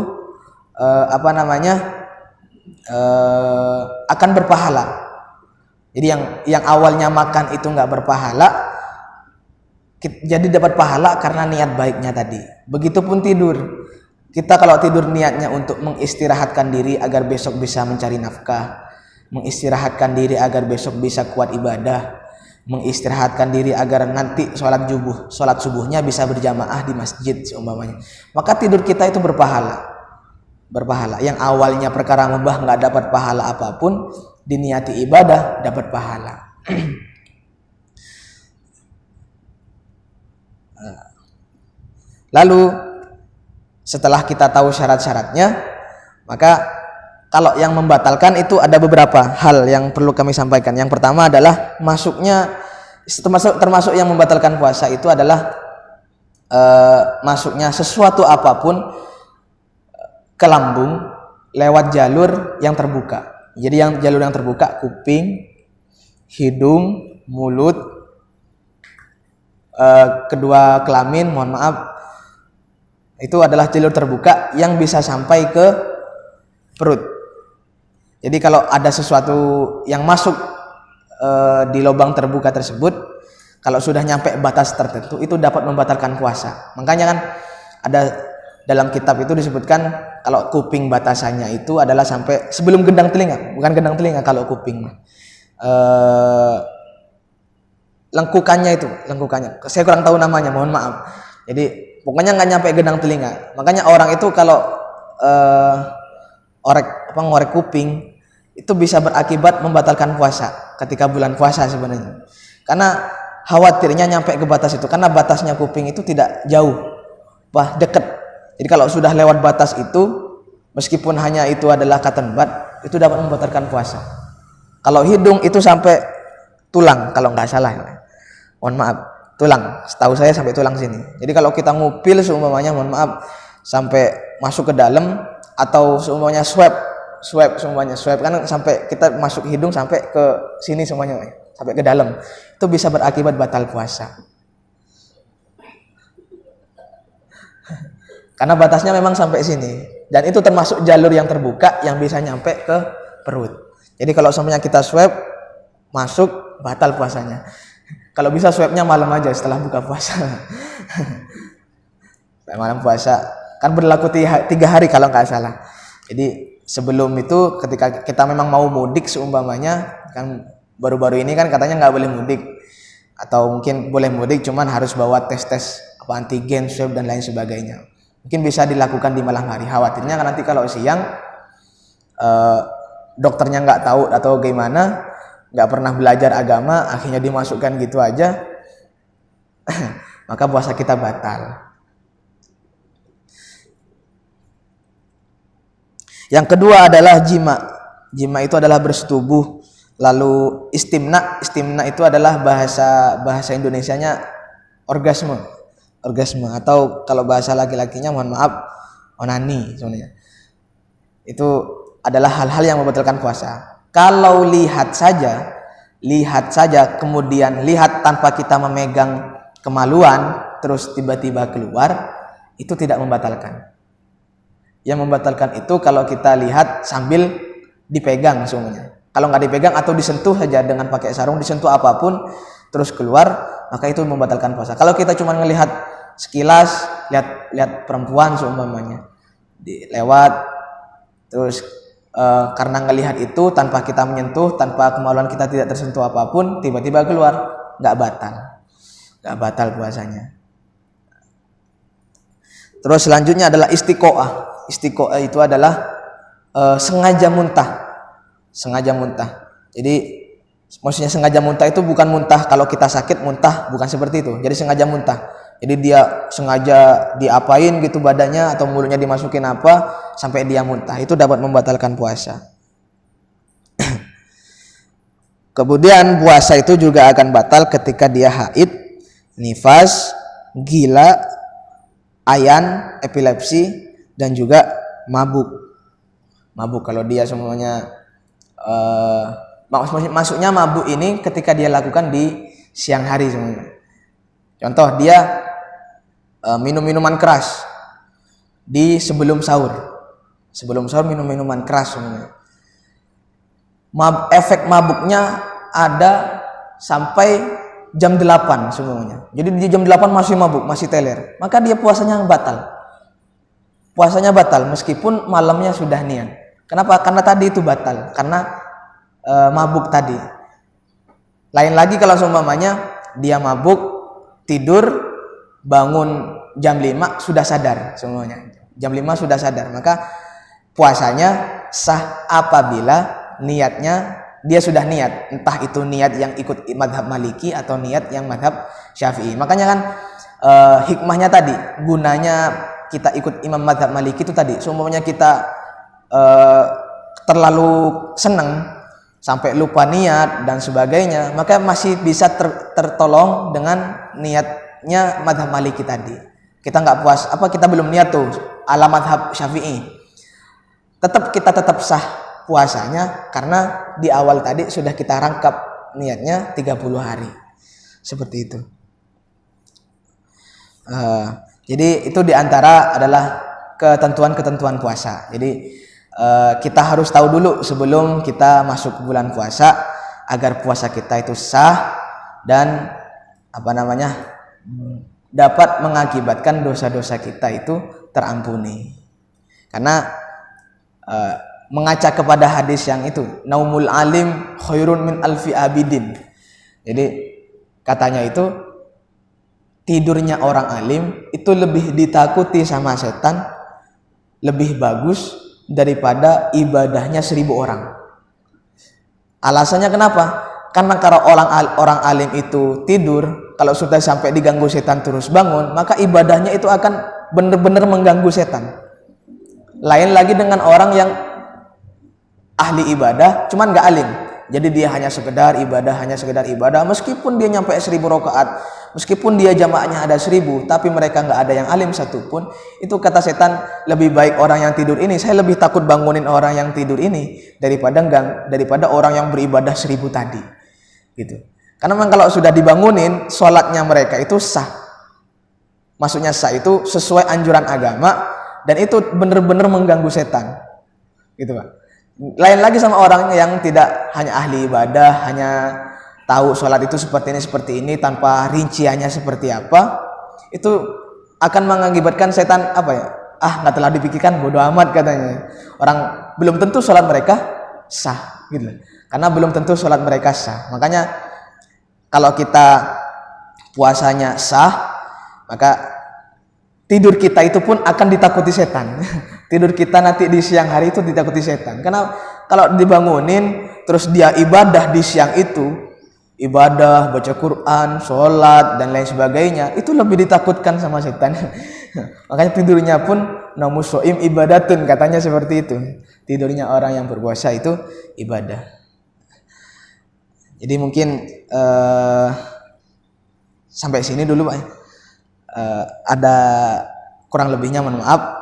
Speaker 1: akan berpahala. Jadi yang awalnya makan itu nggak berpahala, jadi dapat pahala karena niat baiknya tadi. Begitupun tidur. Kita kalau tidur niatnya untuk mengistirahatkan diri agar besok bisa mencari nafkah, mengistirahatkan diri agar besok bisa kuat ibadah, mengistirahatkan diri agar nanti sholat subuhnya bisa berjamaah di masjid seumpamanya, maka tidur kita itu berpahala. Yang awalnya perkara mubah nggak dapat pahala apapun, diniati ibadah dapat pahala. Lalu setelah kita tahu syarat-syaratnya, maka kalau yang membatalkan itu ada beberapa hal yang perlu kami sampaikan. Yang pertama adalah termasuk yang membatalkan puasa itu adalah masuknya sesuatu apapun ke lambung lewat jalur yang terbuka. Jadi jalur yang terbuka, kuping, hidung, mulut, kedua kelamin, mohon maaf, itu adalah jalur terbuka yang bisa sampai ke perut. Jadi kalau ada sesuatu yang masuk di lubang terbuka tersebut, kalau sudah nyampe batas tertentu itu dapat membatalkan puasa. Makanya kan ada dalam kitab itu disebutkan kalau kuping batasannya itu adalah sampai sebelum gendang telinga, bukan gendang telinga kalau kuping. Lengkukannya, saya kurang tahu namanya, mohon maaf. Jadi pokoknya nggak nyampe gendang telinga. Makanya orang itu kalau ngorek kuping itu bisa berakibat membatalkan puasa ketika bulan puasa sebenarnya. Karena khawatirnya nyampe ke batas itu, karena batasnya kuping itu tidak jauh, dekat. Jadi kalau sudah lewat batas itu, meskipun hanya itu adalah cotton bud, itu dapat membatalkan puasa. Kalau hidung itu sampai tulang kalau nggak salah, mohon maaf, tulang. Setahu saya sampai tulang sini. Jadi kalau kita ngupil seumpamanya, mohon maaf, sampai masuk ke dalam, atau seumpamanya swab kan sampai kita masuk hidung sampai ke sini semuanya, sampai ke dalam, itu bisa berakibat batal puasa. Karena batasnya memang sampai sini, dan itu termasuk jalur yang terbuka yang bisa nyampe ke perut. Jadi kalau semuanya kita swab masuk, batal puasanya. Kalau bisa swabnya malam aja setelah buka puasa. Malam puasa kan berlaku 3 hari kalau nggak salah. Jadi sebelum itu ketika kita memang mau mudik seumpamanya, kan baru-baru ini kan katanya nggak boleh mudik, atau mungkin boleh mudik cuman harus bawa tes antigen, swab dan lain sebagainya. Mungkin bisa dilakukan di malam hari. Khawatirnya kan nanti kalau siang dokternya nggak tahu atau gimana, nggak pernah belajar agama, akhirnya dimasukkan gitu aja, maka puasa kita batal. Yang kedua adalah jima. Jima itu adalah bersetubuh. Lalu istimna. Istimna itu adalah bahasa Indonesianya orgasme. Orgasme atau kalau bahasa laki-lakinya mohon maaf onani sebenarnya. Itu adalah hal-hal yang membatalkan puasa. Kalau lihat saja kemudian lihat tanpa kita memegang kemaluan terus tiba-tiba keluar, itu tidak membatalkan. Yang membatalkan itu kalau kita lihat sambil dipegang semuanya. Kalau nggak dipegang atau disentuh saja dengan pakai sarung, disentuh apapun terus keluar, maka itu membatalkan puasa. Kalau kita cuma melihat sekilas, lihat perempuan seumpamanya lewat terus karena ngelihat itu tanpa kita menyentuh, tanpa kemaluan kita tidak tersentuh apapun, tiba-tiba keluar, nggak batal puasanya. Terus selanjutnya adalah istiqoah. Istiqoah itu adalah sengaja muntah. Jadi maksudnya sengaja muntah itu bukan muntah kalau kita sakit muntah, bukan seperti itu. Jadi sengaja muntah. Jadi dia sengaja diapain gitu badannya atau mulutnya dimasukin apa sampai dia muntah. Itu dapat membatalkan puasa. Kemudian puasa itu juga akan batal ketika dia haid, nifas, gila, ayan, epilepsi, dan juga mabuk kalau dia semuanya maksudnya mabuk ini ketika dia lakukan di siang hari semuanya. Contoh dia minum minuman keras di sebelum sahur minum minuman keras semuanya. Efek mabuknya ada sampai jam 8 semuanya. Jadi di jam 8 masih mabuk, masih teler, maka dia puasanya batal meskipun malamnya sudah niat. Kenapa? Karena tadi itu batal, karena mabuk tadi. Lain lagi kalau seumpamanya dia mabuk, tidur, bangun jam 5 sudah sadar semuanya. Jam 5 sudah sadar, maka puasanya sah apabila niatnya dia sudah niat, entah itu niat yang ikut madhab Maliki atau niat yang madhab Syafi'i. Makanya kan hikmahnya tadi, gunanya kita ikut imam madhab Maliki itu tadi, seumpamanya kita terlalu senang sampai lupa niat dan sebagainya, maka masih bisa tertolong dengan niatnya madhab Maliki tadi. Kita nggak puas, kita belum niat tuh ala madhab Syafi'i, kita tetap sah puasanya karena di awal tadi sudah kita rangkap niatnya 30 hari seperti itu. Jadi itu diantara adalah ketentuan puasa. Jadi kita harus tahu dulu sebelum kita masuk bulan puasa agar puasa kita itu sah dan dapat mengakibatkan dosa-dosa kita itu terampuni. Karena mengaca kepada hadis yang itu, naumul alim khairun min alfi abidin. Jadi katanya itu tidurnya orang alim itu lebih ditakuti sama setan, lebih bagus daripada ibadahnya 1000 orang. Alasannya kenapa? Karena kalau orang alim itu tidur, kalau sudah sampai diganggu setan terus bangun, maka ibadahnya itu akan benar-benar mengganggu setan. Lain lagi dengan orang yang ahli ibadah cuman gak alim, jadi dia hanya sekedar ibadah meskipun dia nyampe 1000 rakaat, meskipun dia jamaahnya ada 1000, tapi mereka gak ada yang alim satupun. Itu kata setan, lebih baik orang yang tidur ini, saya lebih takut bangunin orang yang tidur ini daripada orang yang beribadah 1000 tadi gitu. Karena memang kalau sudah dibangunin, sholatnya mereka itu sah, maksudnya sah itu sesuai anjuran agama, dan itu benar-benar mengganggu setan gitu Pak. Lain lagi sama orang yang tidak hanya ahli ibadah, hanya tahu sholat itu seperti ini tanpa rinciannya seperti apa, itu akan mengakibatkan setan nggak telah dipikirkan, bodoh amat katanya. Orang belum tentu sholat mereka sah gitu, karena belum tentu sholat mereka sah. Makanya kalau kita puasanya sah, maka tidur kita itu pun akan ditakuti setan. Tidur kita nanti di siang hari itu ditakuti setan. Karena kalau dibangunin terus dia ibadah di siang itu, ibadah, baca Quran, sholat dan lain sebagainya, itu lebih ditakutkan sama setan. Makanya tidurnya pun naumus shaim ibadatun, katanya seperti itu. Tidurnya orang yang berpuasa itu ibadah. Jadi mungkin sampai sini dulu Pak. Ada kurang lebihnya mohon maaf.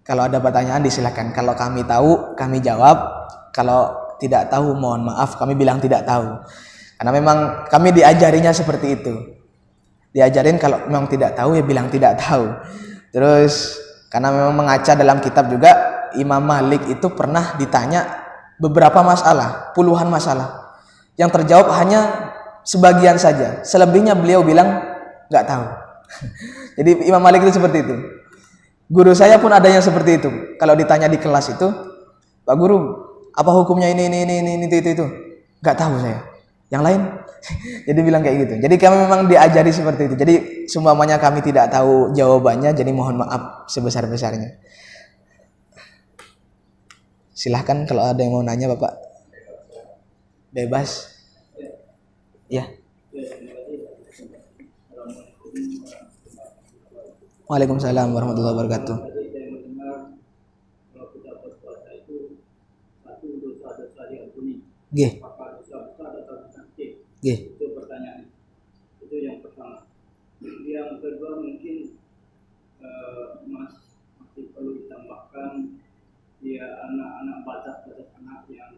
Speaker 1: Kalau ada pertanyaan disilakan. Kalau kami tahu kami jawab. Kalau tidak tahu mohon maaf kami bilang tidak tahu. Karena memang kami diajarinya seperti itu. Diajarin kalau memang tidak tahu ya bilang tidak tahu. Terus karena memang mengaca dalam kitab juga, Imam Malik itu pernah ditanya beberapa masalah, puluhan masalah. Yang terjawab hanya sebagian saja. Selebihnya beliau bilang nggak tahu. Jadi Imam Malik itu seperti itu. Guru saya pun ada yang seperti itu. Kalau ditanya di kelas itu, Pak Guru, apa hukumnya ini itu? Nggak tahu saya. Yang lain jadi bilang kayak gitu. Jadi kami memang diajari seperti itu. Jadi semuanya kami tidak tahu jawabannya, jadi mohon maaf sebesar-besarnya. Silahkan kalau ada yang mau nanya Bapak, bebas ya. Waalaikumsalam warahmatullahi wabarakatuh. G.
Speaker 2: Itu pertanyaan. Itu yang pertama. Yang kedua mungkin masih perlu ditambahkan dia anak-anak batas anak yang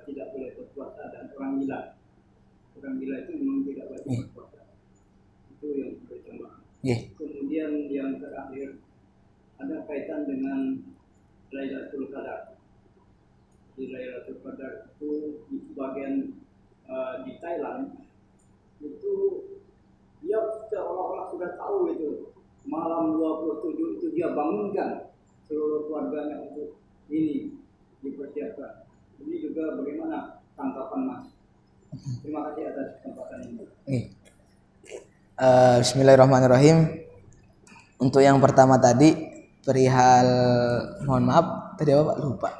Speaker 2: tidak boleh berpuasa dan orang gila. Orang gila itu memang tidak boleh berpuasa. Itu yang perlu ditambahkan. Kemudian yang terakhir ada kaitan dengan Lailatul Qadar. Di Lailatul Qadar itu di sebagian di Thailand itu dia seolah-olah sudah tahu itu malam 27 itu dia bangunkan seluruh keluarganya untuk ini dipersiapkan. Ini juga bagaimana tanggapan Mas? Terima kasih atas kesempatan ini.
Speaker 1: Bismillahirrahmanirrahim. Untuk yang pertama tadi perihal, mohon maaf tadi apa Pak? Lupa.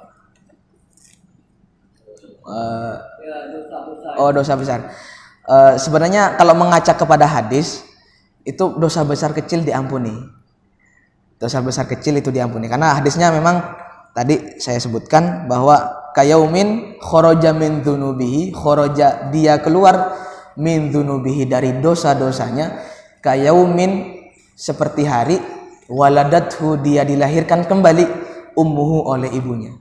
Speaker 1: Dosa besar. Sebenarnya kalau mengaca kepada hadis itu dosa besar kecil diampuni. Dosa besar kecil itu diampuni karena hadisnya memang tadi saya sebutkan bahwa kayaumin kharaja min dzunubihi, kharaja dia keluar min dzunubihi dari dosa-dosanya, kayaumin seperti hari, waladathu dia dilahirkan kembali, ummuhu oleh ibunya.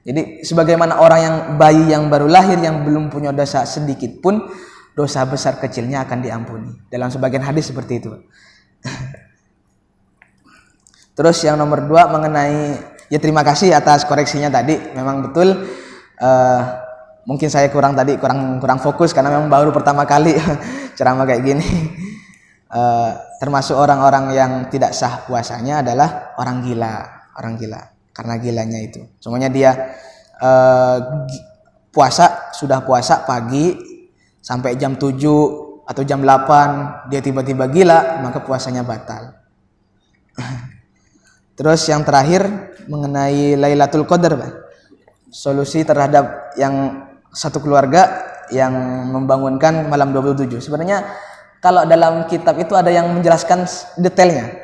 Speaker 1: Jadi sebagaimana orang yang bayi yang baru lahir yang belum punya dosa sedikit pun, dosa besar kecilnya akan diampuni. Dalam sebagian hadis seperti itu. Terus yang nomor 2 mengenai, ya terima kasih atas koreksinya tadi. Memang betul, mungkin saya kurang fokus karena memang baru pertama kali ceramah kayak gini. Termasuk orang-orang yang tidak sah puasanya adalah orang gila. Karena gilanya itu, semuanya dia sudah puasa pagi sampai jam 7 atau jam 8 dia tiba-tiba gila, maka puasanya batal. Terus yang terakhir mengenai Lailatul Qadar, solusi terhadap yang satu keluarga yang membangunkan malam 27. Sebenarnya kalau dalam kitab itu ada yang menjelaskan detailnya.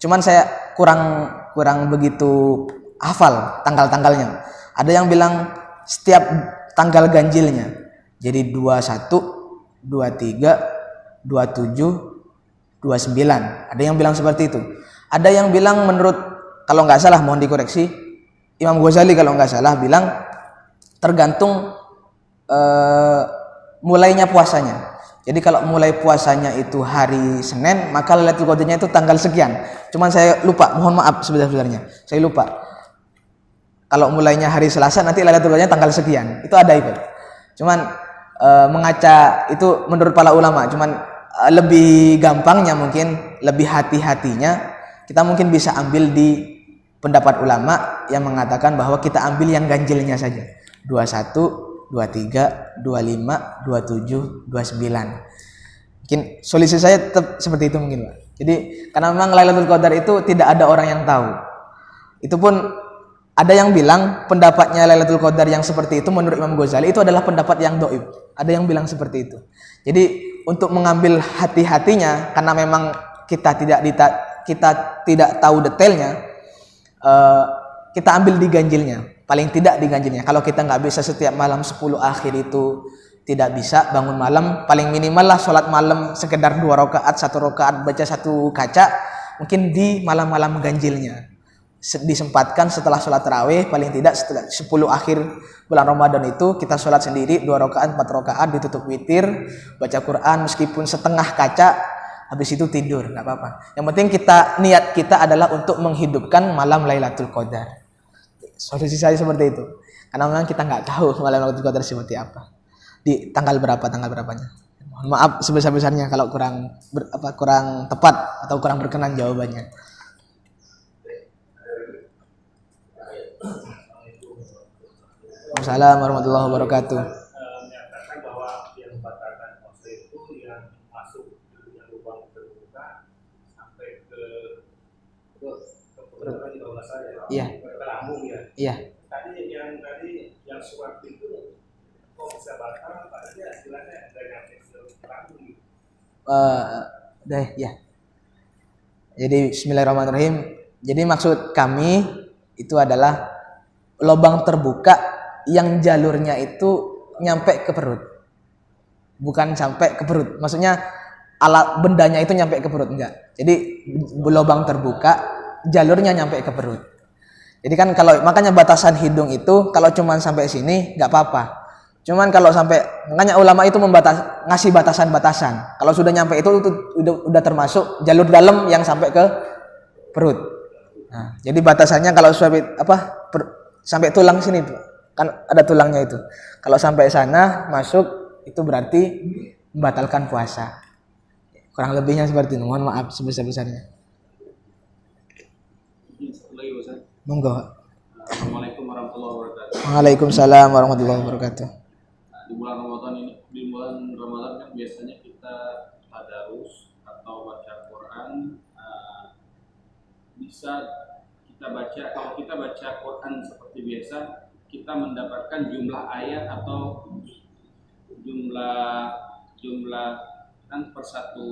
Speaker 1: Cuman saya kurang begitu hafal tanggal-tanggalnya. Ada yang bilang setiap tanggal ganjilnya. Jadi 21, 23, 27, 29. Ada yang bilang seperti itu. Ada yang bilang menurut, kalau nggak salah mohon dikoreksi, Imam Ghazali kalau nggak salah bilang tergantung mulainya puasanya. Jadi kalau mulai puasanya itu hari Senin, maka Lailatul Qadarnya itu tanggal sekian. Cuman saya lupa, mohon maaf sebenarnya. Saya lupa. Kalau mulainya hari Selasa, nanti Lailatul Qadarnya tanggal sekian. Itu ada itu. Cuman mengaca itu menurut para ulama. Cuman lebih gampangnya mungkin, lebih hati-hatinya, kita mungkin bisa ambil di pendapat ulama yang mengatakan bahwa kita ambil yang ganjilnya saja. 21, 23, 25, 27, 29. Mungkin solusi saya tetap seperti itu mungkin Pak. Jadi karena memang Lailatul Qadar itu tidak ada orang yang tahu. Itu pun Ada yang bilang pendapatnya Lailatul Qadar yang seperti itu menurut Imam Ghazali itu adalah pendapat yang dhaif. Ada yang bilang seperti itu. Jadi untuk mengambil hati-hatinya, karena memang kita tidak tahu detailnya, kita ambil di ganjilnya. Paling tidak di ganjilnya. Kalau kita nggak bisa setiap malam 10 akhir itu tidak bisa bangun malam, paling minimal lah sholat malam sekedar 2 rakaat, 1 rakaat baca 1 kaca, mungkin di malam-malam ganjilnya. Disempatkan setelah sholat tarawih, paling tidak setelah 10 akhir bulan Ramadan itu kita sholat sendiri 2 rakaat 4 rakaat, ditutup witir, baca Quran meskipun setengah kaca, habis itu tidur, nggak apa-apa. Yang penting niat kita adalah untuk menghidupkan malam Lailatul Qadar. Solusi saya seperti itu, karena memang kita nggak tahu malam Lailatul Qadar seperti apa, di tanggal berapanya. Mohon maaf sebesar-besarnya kalau kurang tepat atau kurang berkenan jawabannya. Assalamualaikum warahmatullahi wabarakatuh.
Speaker 2: Menyatakan bahwa yang membatalkan puasa itu yang masuk yang lubang terbuka sampai ke perut di bawah saya.
Speaker 1: Iya.
Speaker 2: Ke lambung ya.
Speaker 1: Iya.
Speaker 2: Tadi yang surat itu kok bisa batal? Padahal istilahnya ada yang ke lambung.
Speaker 1: Ya. Jadi Bismillahirrahmanirrahim. Jadi maksud kami itu adalah lubang terbuka yang jalurnya itu nyampe ke perut, bukan sampai ke perut. Maksudnya alat bendanya itu nyampe ke perut, enggak. Jadi lubang terbuka jalurnya nyampe ke perut. Jadi kan kalau makanya batasan hidung itu kalau cuman sampai sini nggak apa-apa. Cuman kalau sampai, makanya ulama itu ngasih batasan-batasan. Kalau sudah nyampe itu udah termasuk jalur dalam yang sampai ke perut. Nah, jadi batasannya kalau sampai tulang sini tuh. Kan ada tulangnya itu. Kalau sampai sana masuk itu berarti membatalkan puasa. Kurang lebihnya seperti itu. Mohon maaf sebesar-besarnya. Monggo.
Speaker 2: Assalamualaikum warahmatullahi wabarakatuh.
Speaker 1: Waalaikumsalam warahmatullahi wabarakatuh.
Speaker 2: Di bulan Ramadan kan biasanya kita tadarus atau baca Quran. Bisa kita baca, kalau kita baca Quran seperti biasa, kita mendapatkan jumlah ayat atau jumlah kan per satu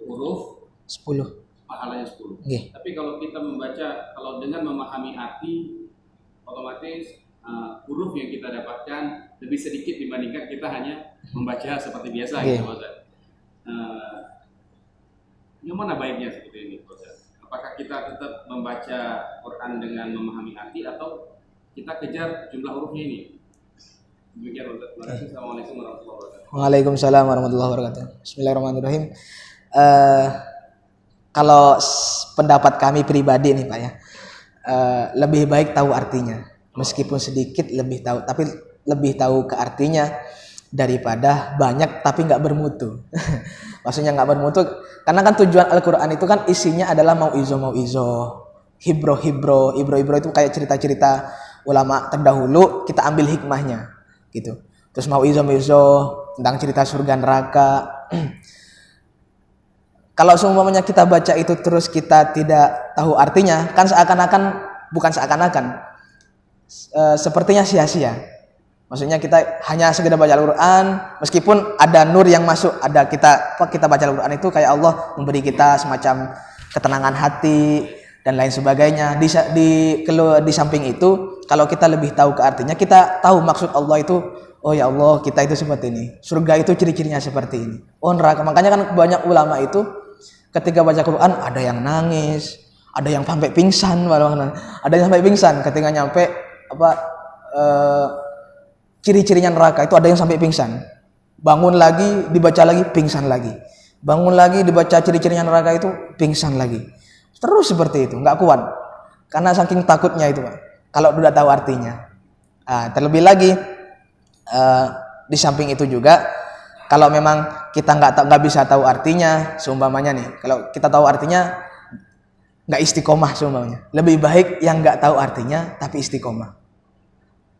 Speaker 2: huruf
Speaker 1: 10.
Speaker 2: pahalanya 10.
Speaker 1: Okay.
Speaker 2: Tapi kalau kita kalau dengan memahami arti, otomatis huruf yang kita dapatkan lebih sedikit dibandingkan kita hanya membaca seperti biasa.
Speaker 1: Okay.
Speaker 2: Gitu, Ustaz. Yang mana baiknya seperti ini, Ustaz? Apakah kita tetap membaca Quran dengan memahami arti atau kita kejar jumlah hurufnya ini? Demikian, Ustaz. Assalamualaikum warahmatullahi wabarakatuh.
Speaker 1: Waalaikumsalam warahmatullahi wabarakatuh. Bismillahirrahmanirrahim. Kalau pendapat kami pribadi nih Pak ya, lebih baik tahu artinya, meskipun sedikit tapi lebih tahu ke artinya daripada banyak tapi nggak bermutu. Maksudnya nggak bermutu, karena kan tujuan Al-Quran itu kan isinya adalah mau'izoh, hibro itu kayak cerita-cerita ulama terdahulu, kita ambil hikmahnya gitu. Terus mau'izoh tentang cerita surga neraka. Kalau seumpamanya kita baca itu terus kita tidak tahu artinya, kan sepertinya sia-sia. Maksudnya kita hanya sekedar baca Al-Quran, meskipun ada nur yang masuk, kita baca Al-Quran itu kayak Allah memberi kita semacam ketenangan hati dan lain sebagainya. Di samping itu, kalau kita lebih tahu ke artinya, kita tahu maksud Allah itu, oh ya Allah, kita itu seperti ini. Surga itu ciri-cirinya seperti ini. Oh neraka, makanya kan banyak ulama itu ketika baca Quran ada yang nangis, ada yang sampai pingsan, ketika nyampe ciri-cirinya neraka itu, ada yang sampai pingsan. Bangun lagi, dibaca lagi, pingsan lagi. Bangun lagi, dibaca ciri-cirinya neraka itu, pingsan lagi. Terus seperti itu, nggak kuat. Karena saking takutnya itu, Pak. Kalau udah tahu artinya. Terlebih lagi, di samping itu juga, kalau memang kita nggak bisa tahu artinya, seumpamanya nih, kalau kita tahu artinya nggak istiqomah seumpamanya. Lebih baik yang nggak tahu artinya tapi istiqomah.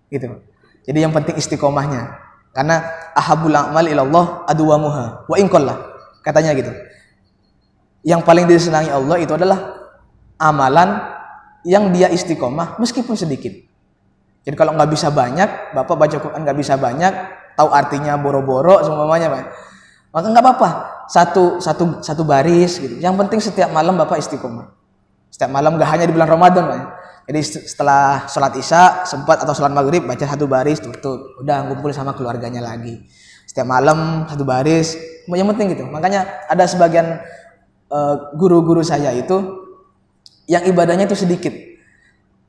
Speaker 1: Gitu. Jadi yang penting istiqomahnya. Karena ahabul a'mal ilallah adwamuha wa in qallah. Katanya gitu. Yang paling disenangi Allah itu adalah amalan yang dia istiqomah meskipun sedikit. Jadi kalau nggak bisa banyak, Bapak baca Quran nggak bisa banyak, tahu artinya boro-boro semuanya, Pak. Maka nggak apa-apa, satu baris gitu. Yang penting setiap malam Bapak istiqomah. Setiap malam nggak hanya di bulan Ramadan, Pak. Jadi setelah sholat isya sempat atau sholat maghrib baca satu baris tutup, udah ngumpul sama keluarganya lagi. Setiap malam satu baris, yang penting gitu. Makanya ada sebagian guru-guru saya itu yang ibadahnya itu sedikit,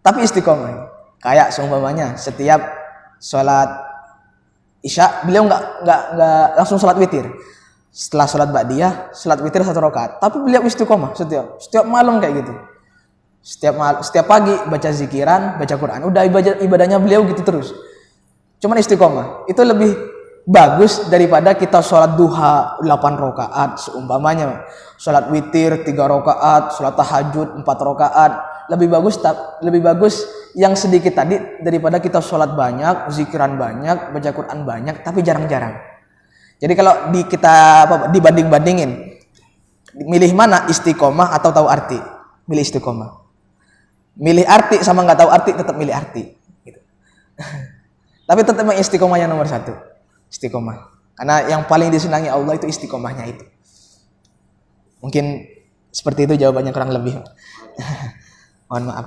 Speaker 1: tapi istiqomah. Kayak seumpamanya setiap sholat isya beliau nggak langsung sholat witir. Setelah sholat ba'diyah, sholat witir 1 rakaat. Tapi beliau istiqomah setiap malam kayak gitu. Setiap pagi baca zikiran, baca Quran. Udah ibadahnya beliau gitu terus. Cuman istiqomah. Itu lebih bagus daripada kita sholat duha 8 rakaat seumpamanya. Sholat witir 3 rakaat, sholat tahajud 4 rakaat. Lebih bagus yang sedikit tadi daripada kita sholat banyak, zikiran banyak, baca Quran banyak, tapi jarang-jarang. Jadi kalau dibanding-bandingin, milih mana istiqomah atau tahu arti? Milih istiqomah. Milih arti sama nggak tahu arti, tetap milih arti. Gitu. Tapi tetap istiqomah yang nomor 1. Istiqomah. Karena yang paling disenangi Allah itu istiqomahnya itu. Mungkin seperti itu jawabannya kurang lebih. Mohon maaf.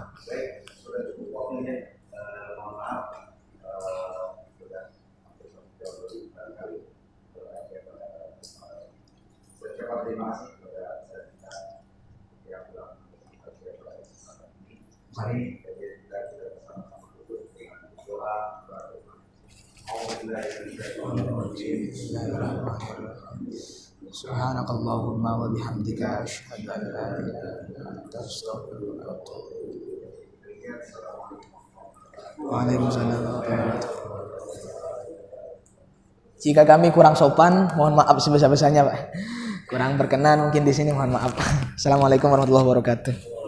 Speaker 3: Mari kita bersama-sama duduk dengan doa.
Speaker 1: Subhanakallahumma wa bihamdika asyhadu an la ilaha illa anta astaghfiruka wa atubu ilaik. Waalaikumsalam warahmatullahi wabarakatuh. Jika kami kurang sopan, mohon maaf sebesar-besarnya, Pak. Kurang berkenan mungkin di sini, mohon maaf. Assalamualaikum warahmatullahi wabarakatuh.